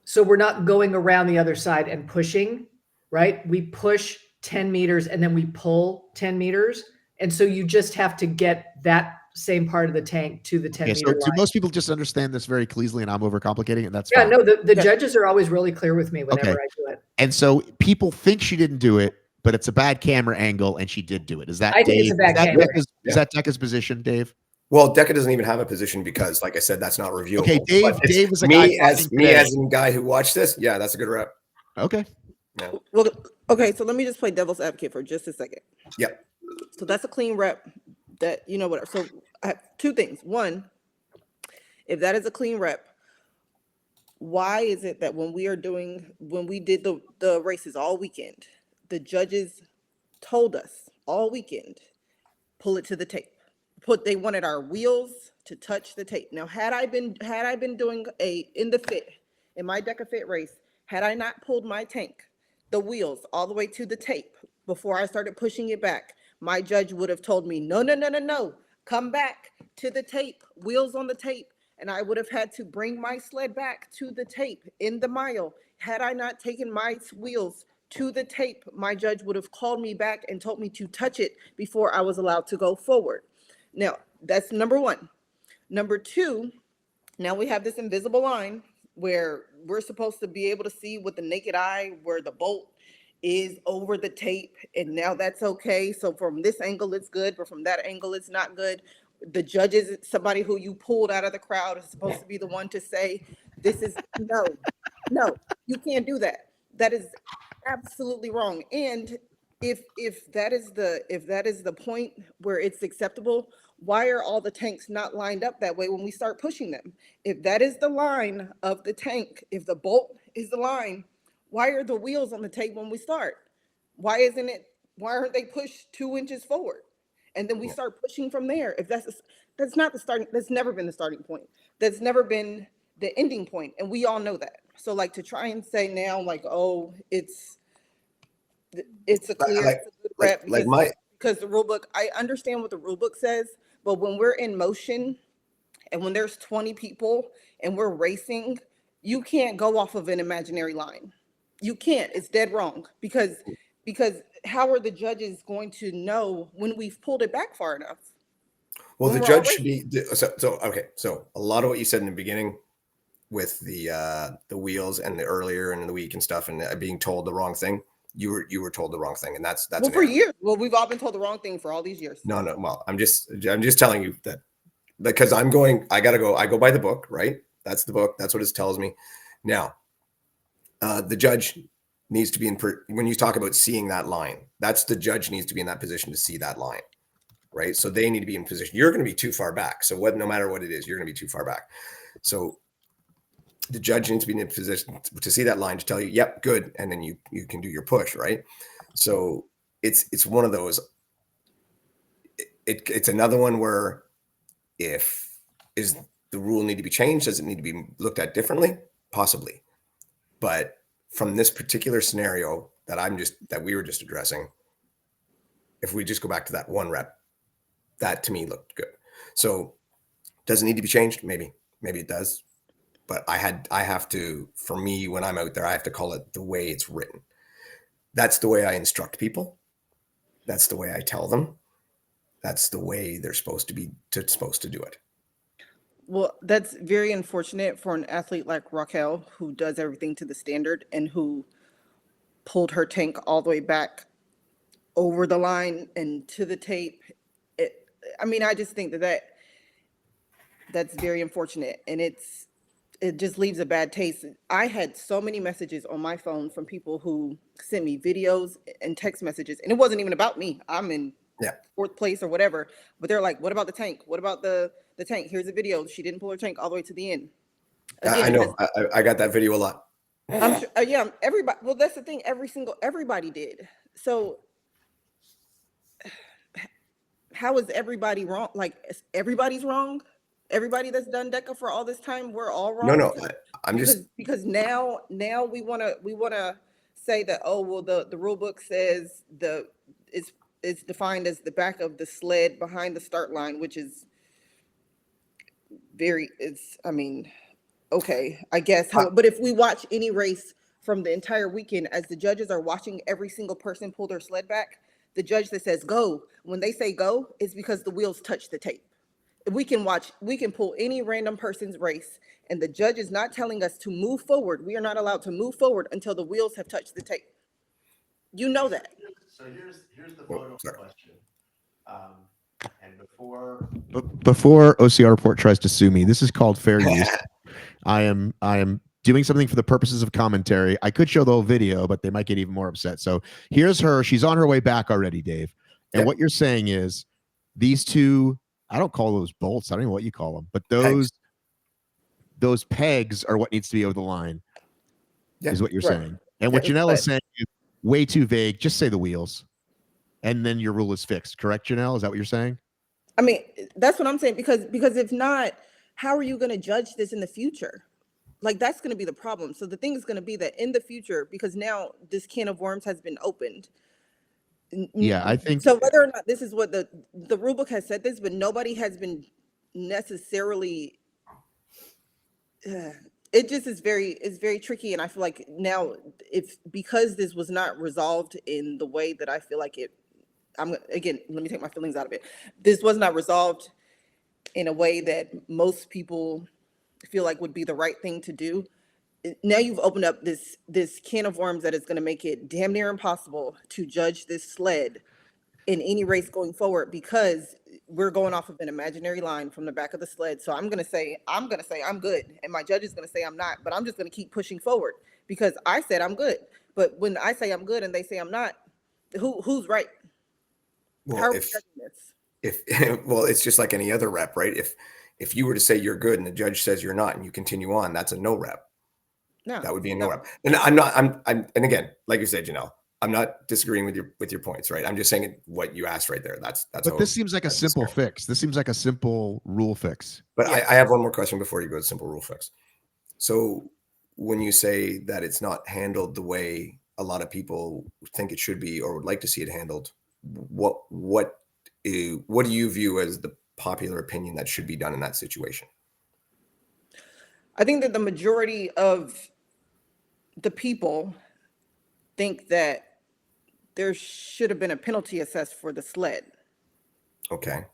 So we're not going around the other side and pushing, right? We push 10 meters and then we pull 10 meters. And so you just have to get that same part of the tank to the 10 Okay, meter so line. do most people just understand this very easily and I'm overcomplicating it? And that's Yeah, fine. no, the Yeah. judges are always really clear with me whenever Okay. I do it. And so people think she didn't do it, but it's a bad camera angle and she did do it. Is that I think it's a Dave? bad Is that camera. Is that DEKA's position, Dave? Well, DEKA doesn't even have a position because, like I said, that's not reviewable. Okay, Dave. But it's Dave is a guy me as talking me today. as a guy who watched this. Yeah, that's a good rep. Okay. Yeah. Well, okay, so let me just play devil's advocate for just a second. Yep. So that's a clean rep that, whatever. So I have two things. One, if that is a clean rep, why is it that when we did the races all weekend, the judges told us all weekend, pull it to the tape. They wanted our wheels to touch the tape. Now, had I been doing in my DEKA Fit race, had I not pulled my tank, the wheels all the way to the tape before I started pushing it back, my judge would have told me, no, come back to the tape, wheels on the tape. And I would have had to bring my sled back to the tape in the mile. Had I not taken my wheels to the tape, my judge would have called me back and told me to touch it before I was allowed to go forward. Now, that's number one. Number two, now we have this invisible line where we're supposed to be able to see with the naked eye where the bolt is over the tape, and now that's okay. So from this angle, it's good, but from that angle, it's not good. The judges, somebody who you pulled out of the crowd, is supposed to be the one to say, this is no, you can't do that. That is absolutely wrong. And if that is the point where it's acceptable, why are all the tanks not lined up that way when we start pushing them? If that is the line of the tank, if the bolt is the line, why are the wheels on the tape when we start? Why aren't they pushed 2 inches forward? And then we start pushing from there. If that's not the starting, that's never been the starting point. That's never been the ending point. And we all know that. So like to try and say now, like, oh, it's a clear, it's a good rep because the rule book, I understand what the rule book says, but when we're in motion and when there's 20 people and we're racing, you can't go off of an imaginary line. You can't. It's dead wrong because how are the judges going to know when we've pulled it back far enough? Well, the judge should be okay. So a lot of what you said in the beginning with the wheels and the earlier and in the week and stuff and being told the wrong thing, you were told the wrong thing, and that's well for years. Well, we've all been told the wrong thing for all these years. No. Well, I'm just telling you that because I go by the book, right? That's the book. That's what it tells me. Now, the judge needs to be when you talk about seeing that line, that's the judge needs to be in that position to see that line, right? So they need to be in position. You're going to be too far back. So no matter what it is, you're going to be too far back. So the judge needs to be in a position to see that line to tell you, yep, good. And then you can do your push, right? So it's one of those, it's another one where is the rule need to be changed? Does it need to be looked at differently? Possibly. But from this particular scenario that we were just addressing, if we just go back to that one rep, that to me looked good. So does it need to be changed? Maybe it does. But I have to, for me, when I'm out there, I have to call it the way it's written. That's the way I instruct people. That's the way I tell them. That's the way they're supposed to do it. Well, that's very unfortunate for an athlete like Raquel, who does everything to the standard and who pulled her tank all the way back over the line and to the tape. I mean, I just think that's very unfortunate, and it just leaves a bad taste. I had so many messages on my phone from people who sent me videos and text messages, and it wasn't even about me. I'm in fourth place or whatever, but they're like, what about the tank? What about the tank? Here's a video. She didn't pull her tank all the way to the end. Again, I know. I got that video a lot. I'm sure, yeah, everybody. Well, that's the thing. Everybody did. So how is everybody wrong? Like, everybody's wrong. Everybody that's done DEKA for all this time, we're all wrong. No, I'm because now we want to say that, oh, well, the rule book says it's defined as the back of the sled behind the start line, which is I mean, okay, I guess. But if we watch any race from the entire weekend, as the judges are watching every single person pull their sled back, the judge that says go, when they say go, is because the wheels touch the tape. We can pull any random person's race, and the judge is not telling us to move forward. We are not allowed to move forward until the wheels have touched the tape. You know that. So here's the photo question. And before OCR Report tries to sue me, this is called fair use. I am doing something for the purposes of commentary. I could show the whole video, but they might get even more upset. So here's her. She's on her way back already, Dave. And what you're saying is these two, I don't call those bolts. I don't know what you call them, but those pegs are what needs to be over the line, is what you're saying. And what Janelle is saying is way too vague. Just say the wheels, and then your rule is fixed. Correct, Janelle? Is that what you're saying? I mean, that's what I'm saying, because if not, how are you going to judge this in the future? Like, that's going to be the problem. So the thing is going to be that in the future, because now this can of worms has been opened. Yeah, I think so. Whether or not this is what the rule book has said this, but nobody has been necessarily. It just is very tricky, and I feel like now, because this was not resolved in the way that I feel like it. Again, let me take my feelings out of it. This was not resolved in a way that most people feel like would be the right thing to do. Now you've opened up this can of worms that is going to make it damn near impossible to judge this sled in any race going forward, because we're going off of an imaginary line from the back of the sled. So I'm going to say I'm good, and my judge is going to say I'm not, but I'm just going to keep pushing forward because I said I'm good. But when I say I'm good and they say I'm not, who's right? Well, how are we judging this? Well, it's just like any other rep, right? If you were to say you're good and the judge says you're not and you continue on, that's a no rep. No, that would be a no rep. And I'm and again, like you said, Janelle, I'm not disagreeing with your points, right? I'm just saying what you asked right there. That's. But this seems like a simple fix. This seems like a simple rule fix. But I have one more question before you go to simple rule fix. So when you say that it's not handled the way a lot of people think it should be or would like to see it handled, what do you view as the popular opinion that should be done in that situation? I think that the majority of the people think that there should have been a penalty assessed for the sled. Okay.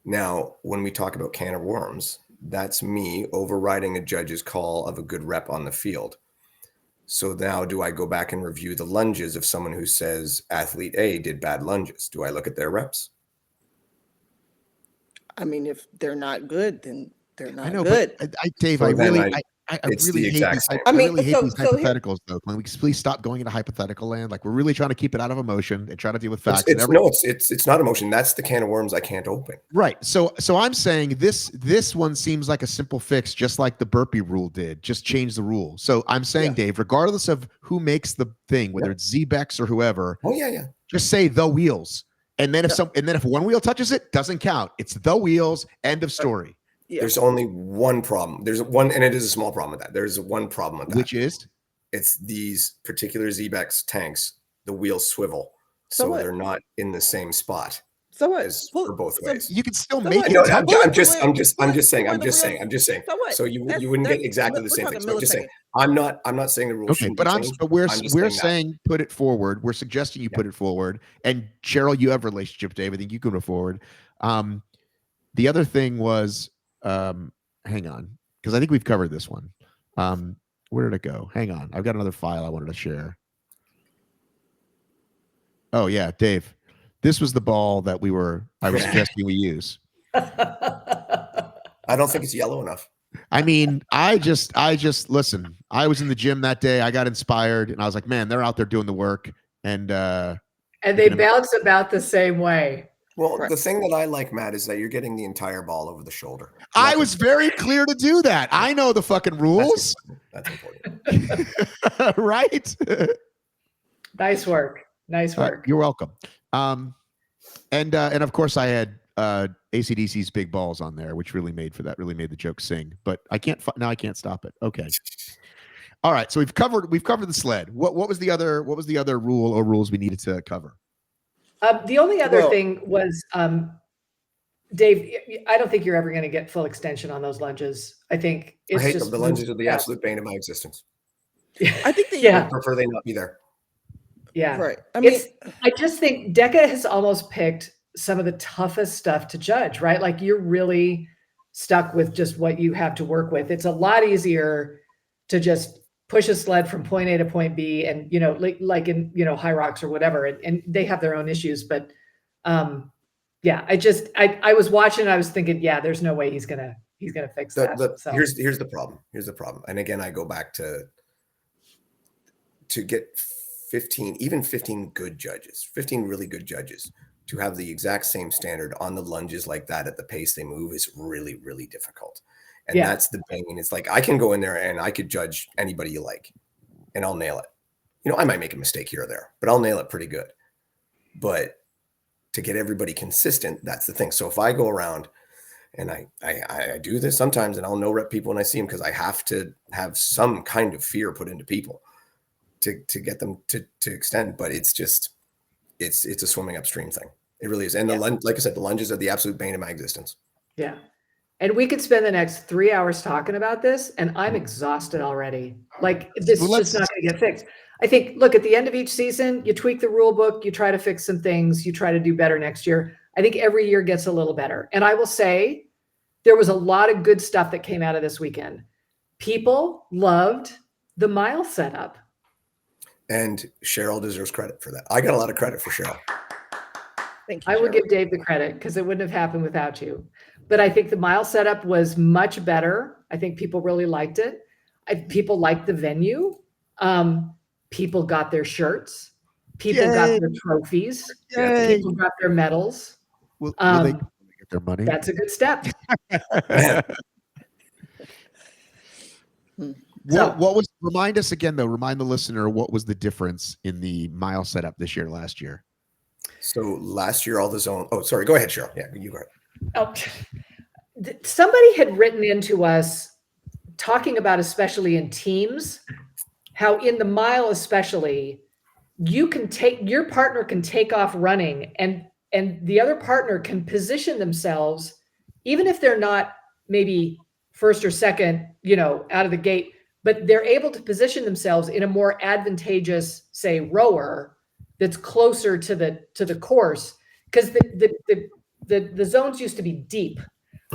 Now, when we talk about can of worms, that's me overriding a judge's call of a good rep on the field. So now do I go back and review the lunges of someone who says athlete A did bad lunges? Do I look at their reps? I mean, if they're not good, then they're not good. But Dave, so I really hate these. I really hate these so hypotheticals, though. Can we please stop going into hypothetical land? Like, we're really trying to keep it out of emotion and try to deal with facts. It's not emotion. That's the can of worms I can't open. Right. So I'm saying this one seems like a simple fix, just like the burpee rule did. Just change the rule. So I'm saying, Dave, regardless of who makes the thing, whether it's ZBEX or whoever, just say the wheels. And then if one wheel touches it, doesn't count. It's the wheels. End of story. There's only one problem. There's one, and it is a small problem with that. There's one problem with that. Which is? It's these particular ZBEX tanks, the wheels swivel. So they're not in the same spot. So what? For both ways. You can still make it. No, I'm just saying. So you wouldn't get exactly the same thing. So I'm just saying. I'm not saying the rules. Okay, but we're saying put it forward. We're suggesting you put it forward. And Cheryl, you have a relationship with Dave. I think you can move forward. The other thing was, hang on, because I think we've covered this one. Where did it go? Hang on. I've got another file I wanted to share. Oh yeah, Dave. This was the ball that I was suggesting we use. I don't think it's yellow enough. I mean, I just listen. I was in the gym that day. I got inspired, and I was like, man, they're out there doing the work, and they bounce about the same way. Well, the thing that I like, Matt, is that you're getting the entire ball over the shoulder. I was very clear to do that. I know the fucking rules. That's important. Right? Nice work. Nice work. You're welcome. And of course I had AC/DC's Big Balls on there, which really made the joke sing. But I can't stop it. Okay. All right. So we've covered the sled. What was the other rule or rules we needed to cover? The only other thing was, Dave, I don't think you're ever going to get full extension on those lunges. I think it's just the lunges are the absolute bane of my existence. I think I prefer they not be there. Yeah. Right. I mean, I just think DEKA has almost picked some of the toughest stuff to judge, right? Like you're really stuck with just what you have to work with. It's a lot easier to just push a sled from point A to point B, and like in HYROX or whatever, and they have their own issues. But I was watching, I was thinking, yeah, there's no way he's gonna fix that. Here's the problem. And again, I go back to get 15 good judges, 15 really good judges to have the exact same standard on the lunges like that at the pace they move is really, really difficult. And that's the thing. And it's like, I can go in there and I could judge anybody you like and I'll nail it. I might make a mistake here or there, but I'll nail it pretty good. But to get everybody consistent, that's the thing. So if I go around and I do this sometimes, and I'll no rep people when I see them, because I have to have some kind of fear put into people to get them to extend. But it's just, it's a swimming upstream thing. It really is. And like I said, the lunges are the absolute bane of my existence. Yeah. And we could spend the next 3 hours talking about this, and I'm exhausted already. Like this is just not going to get fixed. I think, look, at the end of each season, you tweak the rule book, you try to fix some things, you try to do better next year. I think every year gets a little better. And I will say there was a lot of good stuff that came out of this weekend. People loved the mile setup. And Cheryl deserves credit for that. I got a lot of credit for Cheryl. Thank you. I would give Dave the credit because it wouldn't have happened without you. But I think the mile setup was much better. I think people really liked it. People liked the venue. People got their shirts. People got their trophies. Yay. People got their medals. Will they get their money? That's a good step. Remind us again, though, remind the listener, what was the difference in the mile setup this year, last year? So last year, all the zone. Oh, sorry. Go ahead, Cheryl. Yeah, you go ahead. Oh, somebody had written into us talking about, especially in teams, how in the mile, especially, your partner can take off running and the other partner can position themselves, even if they're not maybe first or second, out of the gate, but they're able to position themselves in a more advantageous, say, rower that's closer to the course, because the zones used to be deep.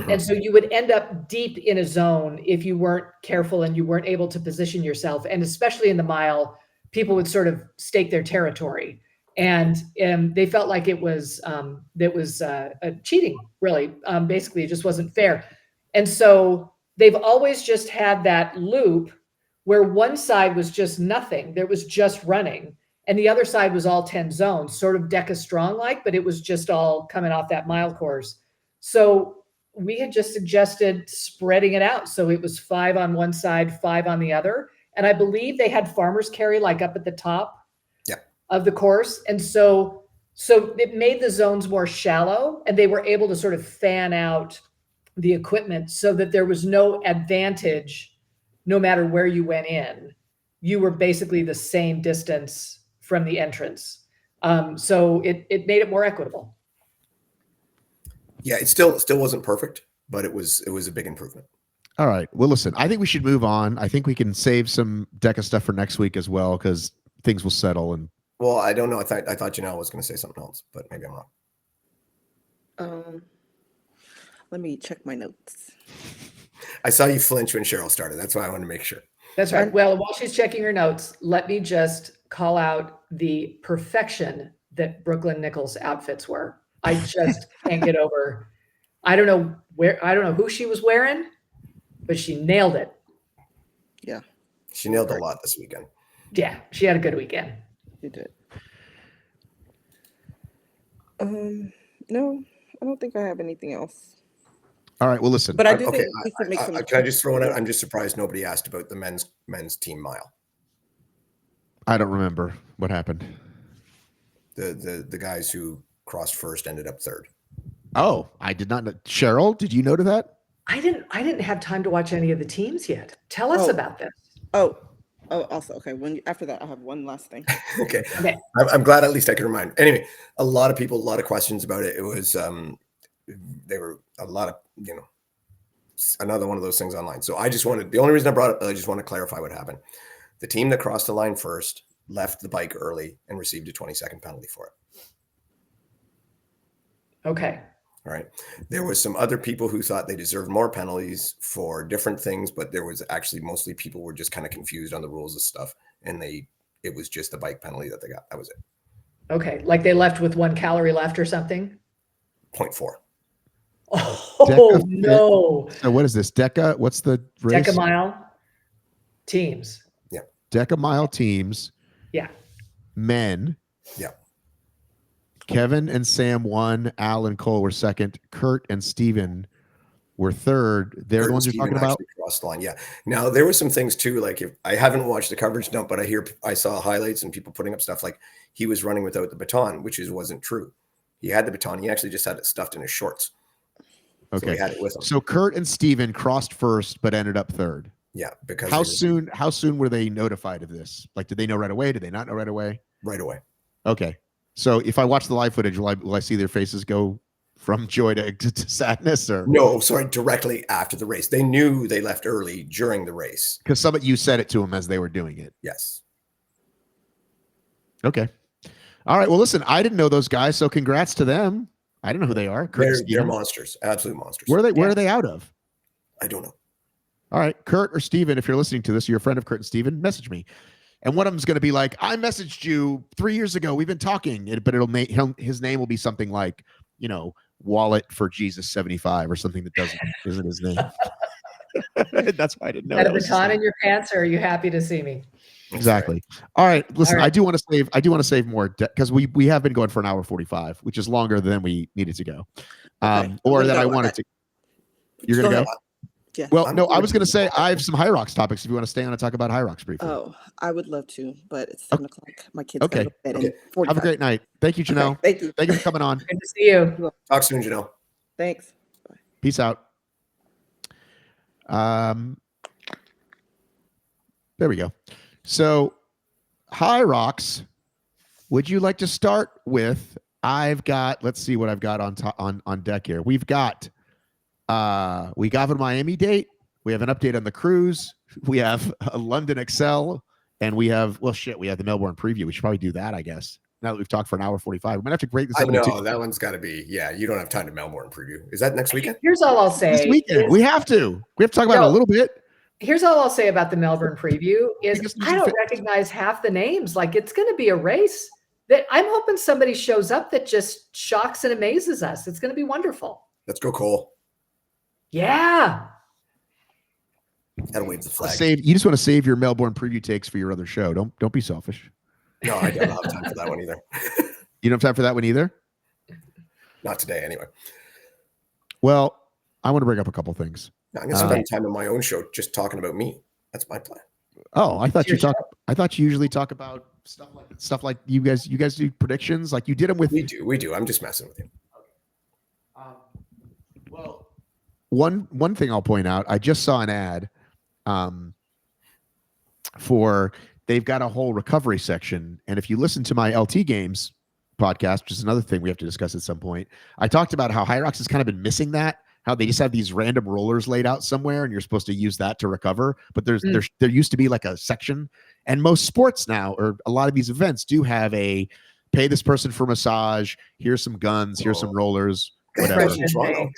And so you would end up deep in a zone if you weren't careful and you weren't able to position yourself. And especially in the mile, people would sort of stake their territory. And they felt like it was cheating, really. Basically, it just wasn't fair. And so they've always just had that loop where one side was just nothing. There was just running. And the other side was all 10 zones, sort of DEKA Strong like, but it was just all coming off that mile course. So we had just suggested spreading it out. So it was 5 on one side, 5 on the other. And I believe they had farmers carry like up at the top of the course. And so it made the zones more shallow, and they were able to sort of fan out the equipment so that there was no advantage no matter where you went in. You were basically the same distance from the entrance. So it made it more equitable. Yeah, it still wasn't perfect, but it was a big improvement. All right. Well, listen, I think we should move on. I think we can save some DEKA stuff for next week as well, because things will settle. And well, I don't know. I thought Janelle was going to say something else, but maybe I'm wrong. Let me check my notes. I saw you flinch when Cheryl started. That's why I wanted to make sure. That's right. Well, while she's checking her notes, let me just call out the perfection that Brooklyn Nichols' outfits were. I just can't get over. I don't know who she was wearing, but she nailed it. Yeah, She nailed a lot this weekend. Yeah, she had a good weekend. you did. No, I don't think I have anything else. All right. Well, listen. But I do Okay, think we could make some. can I just throw it out? I'm just surprised nobody asked about the men's team mile. I don't remember what happened. The guys who crossed first ended up third. Oh, I did not know. Cheryl, did you know to that? I didn't have time to watch any of the teams yet. Tell us about this. Also, okay. After that, I have one last thing. Okay. Okay. I'm glad at least I can remind. Anyway, a lot of questions about it. It was they were a lot of, another one of those things online. So the only reason I brought it, I just want to clarify what happened. The team that crossed the line first left the bike early and received a 20-second penalty for it. Okay. All right. There was some other people who thought they deserved more penalties for different things, but there was actually mostly people were just kind of confused on the rules of stuff. And it was just the bike penalty that they got. That was it. Okay. Like they left with 1 calorie left or something? 0.4. Oh, no. So what is this? DEKA? What's the race? DEKA mile teams. Yeah. DEKA mile teams. Yeah. Men. Yeah. Kevin and Sam won. Al and Cole were second. Kurt and Steven were third. They're the ones you're talking about? Crossed the line. Yeah. Now there were some things too, like if I haven't watched the coverage dump, but I saw highlights and people putting up stuff like he was running without the baton, which wasn't true. He had the baton. He actually just had it stuffed in his shorts. Okay. So he had it with him. So Kurt and Steven crossed first, but ended up third. Yeah. Because how soon were they notified of this? Like, did they know right away? Did they not know right away? Right away. Okay. So if I watch the live footage, will I see their faces go from joy to sadness? Or no, sorry, directly after the race. They knew they left early during the race. Because some of you said it to them as they were doing it. Yes. Okay. All right. Well, listen, I didn't know those guys, so congrats to them. I don't know who they are. They're monsters, absolute monsters. Where are they out of? I don't know. All right, Kurt or Steven, if you're listening to this, you're a friend of Kurt and Steven, message me. And one of them's going to be like, I messaged you 3 years ago. We've been talking, but his name will be something like, Wallet for Jesus 75 or something that isn't his name. That's why I didn't know. Got a baton in your pants, or are you happy to see me? Exactly. All right. Listen, All right. I do want to save more because we have been going for an hour 45, which is longer than we needed to go. Or that I wanted to. You're going to go? Yeah. Well, no, I was going to say I have some HYROX topics if you want to stay on and talk about HYROX briefly. Oh, I would love to, but it's 7 o'clock. My kids Okay. gotta go to bed in 45. Have a great night. Thank you, Janelle. Okay, thank you. Thank you for coming on. Good to see you. Talk soon, Janelle. Thanks. Peace out. There we go. So, HYROX, would you like to start with? Let's see what I've got on deck here. We got a Miami date. We have an update on the cruise. We have a London Excel, and we have the Melbourne preview. We should probably do that, I guess. Now that we've talked for an hour 45, we might have to break this up. I know that one's got to be. Yeah, you don't have time to Melbourne preview. Is that next weekend? Here's all I'll say. This weekend, we have to talk about it a little bit. Here's all I'll say about the Melbourne preview is Because I don't recognize half the names. Like, it's going to be a race that I'm hoping somebody shows up that just shocks and amazes us. It's going to be wonderful. Let's go, Cole. Yeah. Gotta wave the flag. You just want to save your Melbourne preview takes for your other show. Don't be selfish. No, I don't have time for that one either. You don't have time for that one either? Not today, anyway. Well, I want to bring up a couple things. No, I'm gonna spend time on my own show just talking about me. That's my plan. Oh, I thought you usually talk about stuff like you guys do predictions like you did them with. We do. I'm just messing with you. Well, one thing I'll point out, I just saw an ad for they've got a whole recovery section, and if you listen to my LT Games podcast, which is another thing we have to discuss at some point, I talked about how HYROX has kind of been missing that. How they just have these random rollers laid out somewhere and you're supposed to use that to recover. But there used to be like a section, and most sports now, or a lot of these events do have a pay this person for massage. Here's some guns. Here's some rollers. Whatever. In Toronto.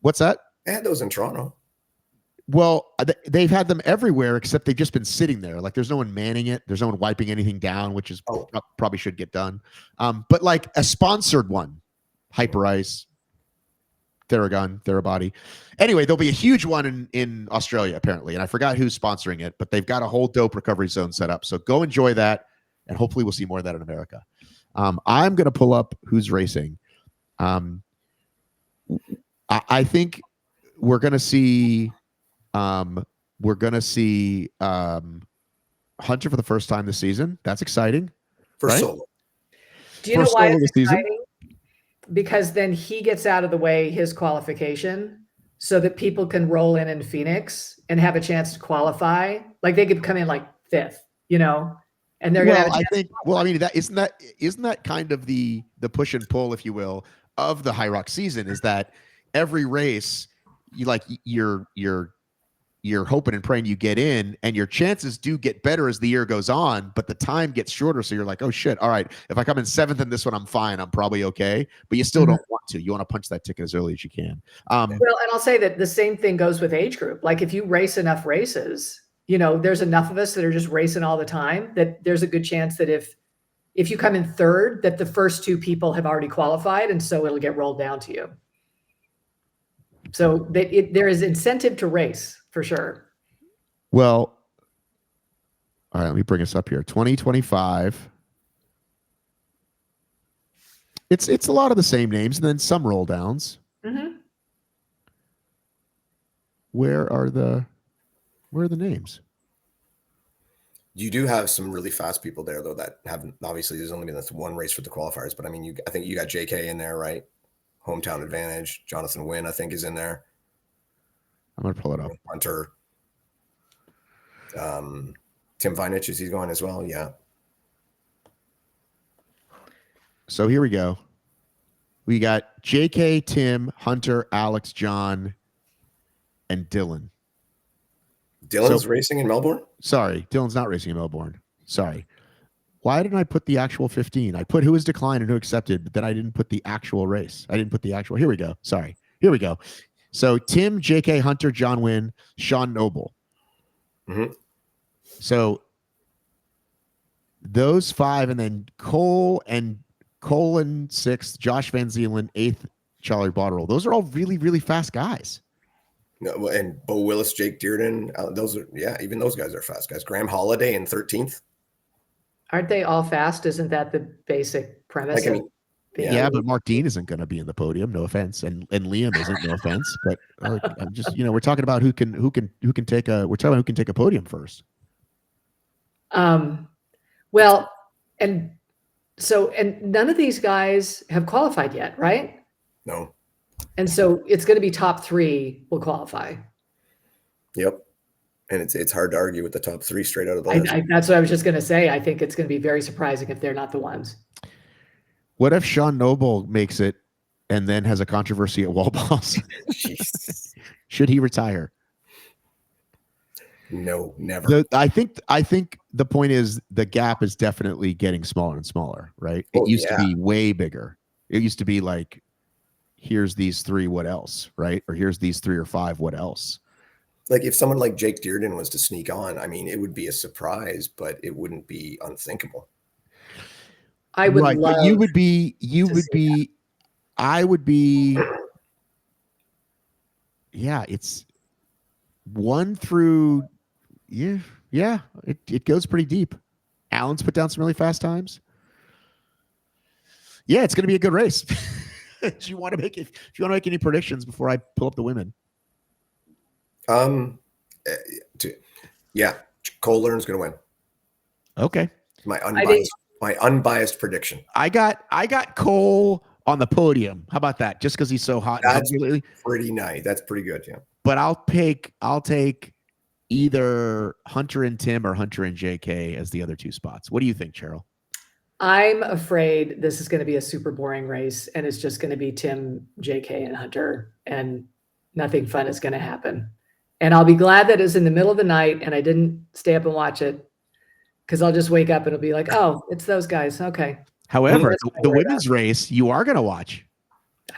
What's that? I had those in Toronto. Well, they've had them everywhere except they've just been sitting there. Like there's no one manning it. There's no one wiping anything down, which is probably should get done. But like a sponsored one, Hyperice, Theragun, Therabody. Anyway, there'll be a huge one in Australia apparently, and I forgot who's sponsoring it, but they've got a whole dope recovery zone set up. So go enjoy that, and hopefully we'll see more of that in America. I'm going to pull up who's racing. I think we're going to see. We're going to see Hunter for the first time this season. That's exciting. For right? solo. Do you know why it's exciting? Because then he gets out of the way his qualification so that people can roll in Phoenix and have a chance to qualify. Like they could come in like 5th, you know, and they're going to have a chance. Well, I mean, isn't that kind of the push and pull, if you will, of the HYROX season is that every race you're hoping and praying you get in, and your chances do get better as the year goes on, but the time gets shorter. So you're like, oh shit. All right. If I come in 7th in this one, I'm fine. I'm probably okay. But you still don't want to. You want to punch that ticket as early as you can. Well, and I'll say that the same thing goes with age group. Like if you race enough races, you know, there's enough of us that are just racing all the time that there's a good chance that if you come in 3rd, that the first 2 people have already qualified. And so it'll get rolled down to you. So there is incentive to race. For sure. Well, all right, let me bring us up here. 2025. It's a lot of the same names and then some roll downs. Where are the names? You do have some really fast people there though that haven't, obviously there's only been this one race for the qualifiers, but I mean I think you got JK in there, right? Hometown advantage. Jonathan Wynn, I think, is in there. I'm going to pull it up. Hunter. Tim Vinich, is he going as well? Yeah. So here we go. We got JK, Tim, Hunter, Alex, John, and Dylan. Dylan's racing in Melbourne? Sorry, Dylan's not racing in Melbourne. Sorry. Why didn't I put the actual 15? I put who was declined and who accepted, but then I didn't put the actual race. I didn't put the actual. Here we go. Sorry. Here we go. So Tim, JK, Hunter, John Wynn, Sean Noble. So those 5, and then Cole in 6th, Josh Van Zeeland 8th, Charlie Botterill. Those are all really, really fast guys. No, and Bo Willis, Jake Dearden. Those are, even those guys are fast guys. Graham Holiday in 13th. Aren't they all fast? Isn't that the basic premise? Yeah, but Mark Dean isn't going to be in the podium. No offense, and Liam isn't. No offense, but I'm just we're talking about who can take a podium first. Well, and none of these guys have qualified yet, right? No. And so it's going to be top 3 will qualify. Yep. And it's hard to argue with the top 3 straight out of the list. That's what I was just going to say. I think it's going to be very surprising if they're not the ones. What if Sean Noble makes it and then has a controversy at wall balls? Should he retire? No, never. I think the point is the gap is definitely getting smaller and smaller, right? It used to be way bigger. It used to be like, here's these 3, what else, right? Or here's these 3 or 5, what else? Like if someone like Jake Dearden was to sneak on, I mean, it would be a surprise, but it wouldn't be unthinkable. I would love. But I would be. Yeah, it's 1 through. Yeah, it goes pretty deep. Alan's put down some really fast times. Yeah, it's going to be a good race. Do you want to make it? If you want to make any predictions before I pull up the women? Yeah, Cole Learn's going to win. Okay, my unbiased prediction. I got Cole on the podium. How about that? Just because he's so hot. That's pretty nice. That's pretty good. Yeah. But I'll take either Hunter and Tim or Hunter and JK as the other 2 spots. What do you think, Cheryl? I'm afraid this is going to be a super boring race, and it's just going to be Tim, JK, and Hunter, and nothing fun is going to happen. And I'll be glad that it's in the middle of the night and I didn't stay up and watch it, because I'll just wake up and it'll be like, oh, it's those guys. Okay. However, the women's race you are going to watch.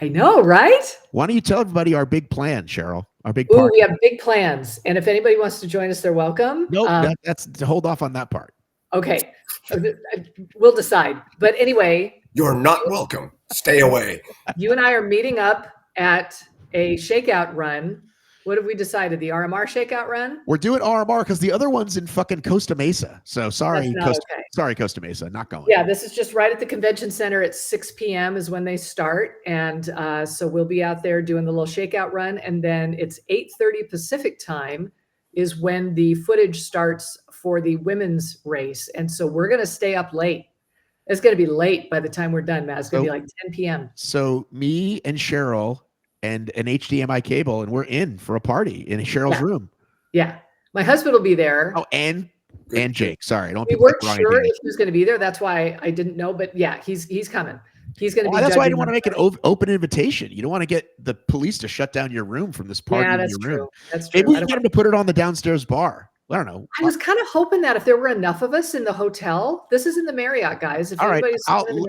I know, right? Why don't you tell everybody our big plan, Cheryl? Our big Ooh, party. we have big plans. And if anybody wants to join us, they're welcome. Nope, that's to hold off on that part. Okay. We'll decide. But anyway, You're not welcome. Stay away. you and I are meeting up at a shakeout run. What have we decided? The RMR shakeout run? We're doing RMR because the other one's in fucking Costa Mesa. So sorry, That's not okay. sorry, Costa Mesa, not going. Yeah, this is just right at the convention center at 6 p.m. is when they start. And so we'll be out there doing the little shakeout run. And then it's 8:30 Pacific time is when the footage starts for the women's race. And so we're going to stay up late. It's going to be late by the time we're done, Matt. It's going to be like 10 p.m. So me and Cheryl and an HDMI cable, and we're in for a party in Cheryl's room. Yeah. My husband will be there. Oh, and Jake. Sorry, I don't. We weren't sure if he was going to be there. That's why I didn't know. But yeah, he's coming. He's going to be. That's why I didn't want to make an open invitation. You don't want to get the police to shut down your room from this party. Yeah, in that's your true. room. That's true. Maybe we can get him to put it on the downstairs bar. I don't know. I was kind of hoping that if there were enough of us in the hotel, this is in the Marriott, guys. If all right,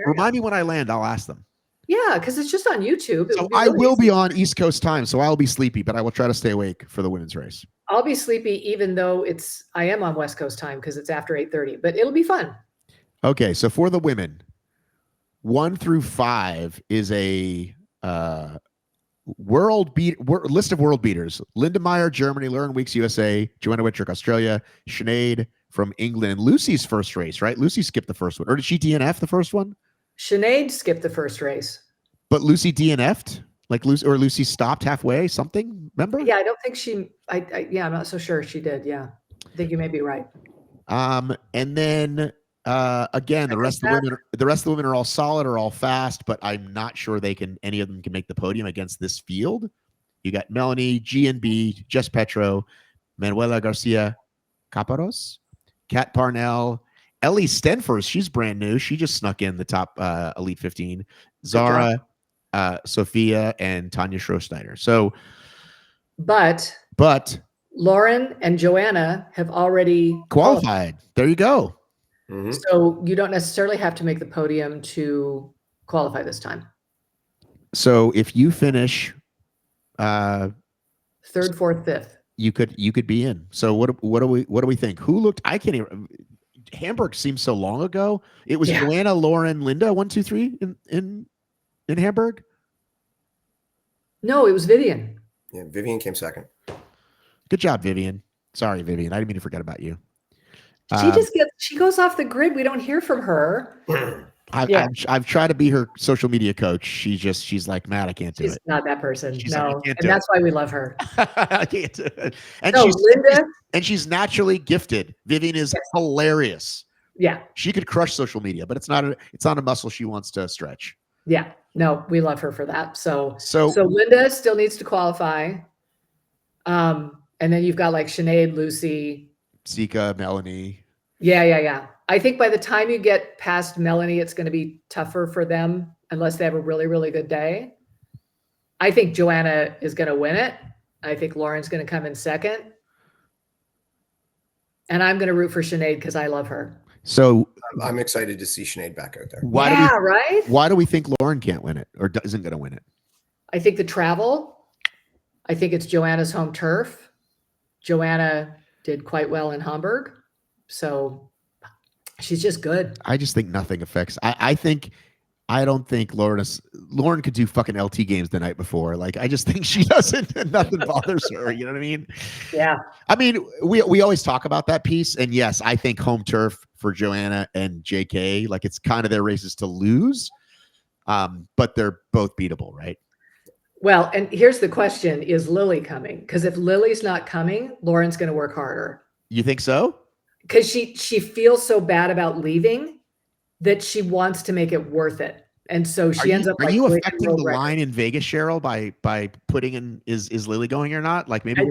remind me when I land. I'll ask them. Yeah, because it's just on YouTube. So I will be on East Coast time, so I'll be sleepy, but I will try to stay awake for the women's race. I'll be sleepy, even though I am on West Coast time because it's after 8:30. But it'll be fun. Okay, so for the women, 1 through 5 is a list of world beaters. Linda Meyer, Germany. Lauren Weeks, USA. Joanna Whitrick, Australia. Sinead from England. And Lucy's first race, right? Lucy skipped the first one. Or did she DNF the first one? Sinead skipped the first race. But Lucy DNF'd? Like Lucy stopped halfway? Something? Remember? Yeah, I don't think I'm not so sure she did. Yeah. I think you may be right. And then again, the rest of the women are all solid or all fast, but I'm not sure any of them can make the podium against this field. You got Melanie, GNB, Jess Petro, Manuela Garcia Caparros, Kat Parnell, Ellie Stenfors, she's brand new. She just snuck in the top Elite 15. Zara, Sophia, and Tanya Schroessteiner. So, but Lauren and Joanna have already qualified. There you go. Mm-hmm. So you don't necessarily have to make the podium to qualify this time. So if you finish third, fourth, fifth, you could be in. So what do we think? Who looked? I can't even. Hamburg seems so long ago. It was Joanna, Lauren, Linda, 1, 2, 3 in Hamburg. No, it was Vivian. Yeah, Vivian came second. Good job, Vivian. Sorry, Vivian. I didn't mean to forget about you. She goes off the grid. We don't hear from her. I've tried to be her social media coach. She's like, Matt, I can't do it. She's not that person. She's no, like, and that's why we love her. I can't do it. And Linda, and she's naturally gifted. Vivian is hilarious. Yeah, she could crush social media, but it's not a muscle she wants to stretch. Yeah, no, we love her for that. So Linda still needs to qualify. And then you've got like Sinead, Lucy, Zika, Melanie. Yeah. I think by the time you get past Melanie, it's going to be tougher for them unless they have a really, really good day. I think Joanna is going to win it. I think Lauren's going to come in second. And I'm going to root for Sinead because I love her. So I'm excited to see Sinead back out there. Right? Why do we think Lauren can't win it or isn't going to win it? I think the travel. I think it's Joanna's home turf. Joanna did quite well in Hamburg. So she's just good. I just think nothing affects. I don't think Lauren could do fucking LT games the night before. Like, I just think she doesn't, and nothing bothers her. You know what I mean? Yeah. I mean, we always talk about that piece. And yes, I think home turf for Joanna and JK, like it's kind of their races to lose. But they're both beatable, right? Well, and here's the question, is Lily coming? Because if Lily's not coming, Lauren's going to work harder. You think so? Because she feels so bad about leaving that she wants to make it worth it. And so she ends up. Are you affecting the line in Vegas, Cheryl, by putting in is Lily going or not? Like maybe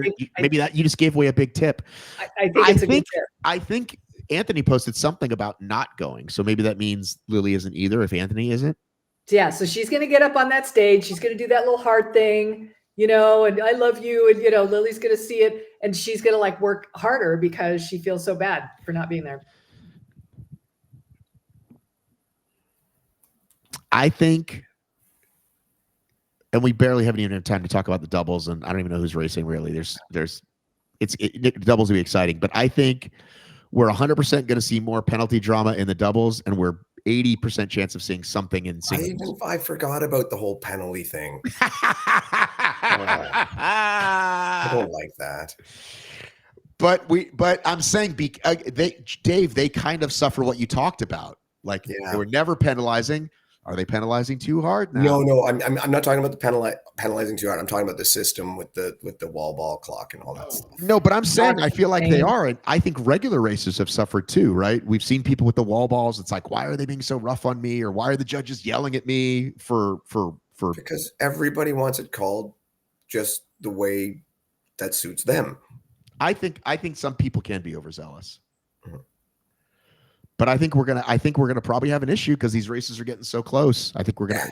you just gave away a big tip. I think it's a good tip. I think Anthony posted something about not going. So maybe that means Lily isn't either if Anthony isn't. Yeah. So she's going to get up on that stage. She's going to do that little heart thing, and I love you. And, Lily's going to see it and she's going to like work harder because she feels so bad for not being there. I think And we barely haven't even had time to talk about the doubles, and I don't even know who's racing really. Doubles will be exciting, but I think we're 100% going to see more penalty drama in the doubles, and we're 80% chance of seeing something in singles. I forgot about the whole penalty thing. I don't like that. But I'm saying, Dave, they kind of suffer what you talked about. Like they were never penalizing. Are they penalizing too hard now? No, I'm not talking about the penalizing too hard. I'm talking about the system with the wall ball clock and all that stuff. No, but I'm saying I feel like they are, and I think regular races have suffered too, right? We've seen people with the wall balls. It's like, why are they being so rough on me, or why are the judges yelling at me for? Because everybody wants it called just the way that suits them. I think some people can be overzealous. Mm-hmm. But I think we're gonna probably have an issue because these races are getting so close. I think we're gonna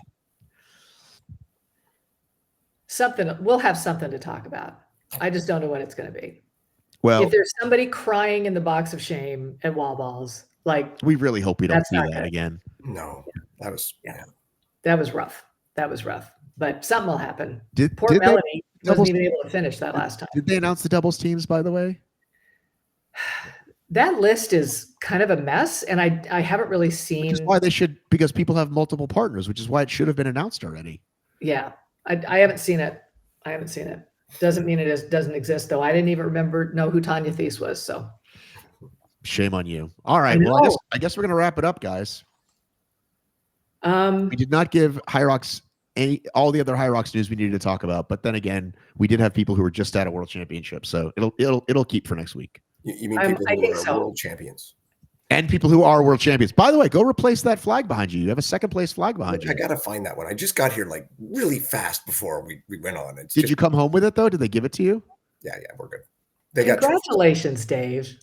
we'll have something to talk about. I just don't know what it's gonna be. Well, if there's somebody crying in the box of shame at wall balls, like we really hope we don't see that again. No, that was that was rough. That was rough. But something will happen. Poor did Melanie wasn't even able to finish that last time. Did they announce the doubles teams, by the way? That list is kind of a mess, and I haven't really seen. Which is why because people have multiple partners, which is why it should have been announced already. Yeah, I haven't seen it. Doesn't mean it doesn't exist, though. I didn't even know who Tanya Thies was. So, shame on you. All right, well, I guess we're gonna wrap it up, guys. We did not give HYROX all the other HYROX news we needed to talk about, but then again, we did have people who were just at a World Championship, so it'll keep for next week. You mean people who are world champions? And people who are world champions. By the way, go replace that flag behind you. You have a second place flag behind you. I got to find that one. I just got here like really fast before we went on. Did you come home with it though? Did they give it to you? Yeah, we're good. Congratulations, Dave.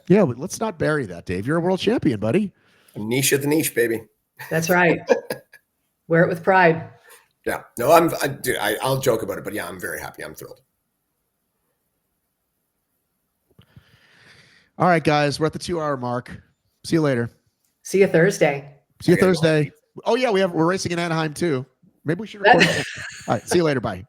Yeah, but let's not bury that, Dave. You're a world champion, buddy. A niche of the niche, baby. That's right. Wear it with pride. Yeah. No, I'll joke about it, but yeah, I'm very happy. I'm thrilled. All right, guys, we're at the 2-hour mark. See you later. See you Thursday. See you Thursday. Oh yeah, we're racing in Anaheim too. Maybe we should record. All right, see you later. Bye.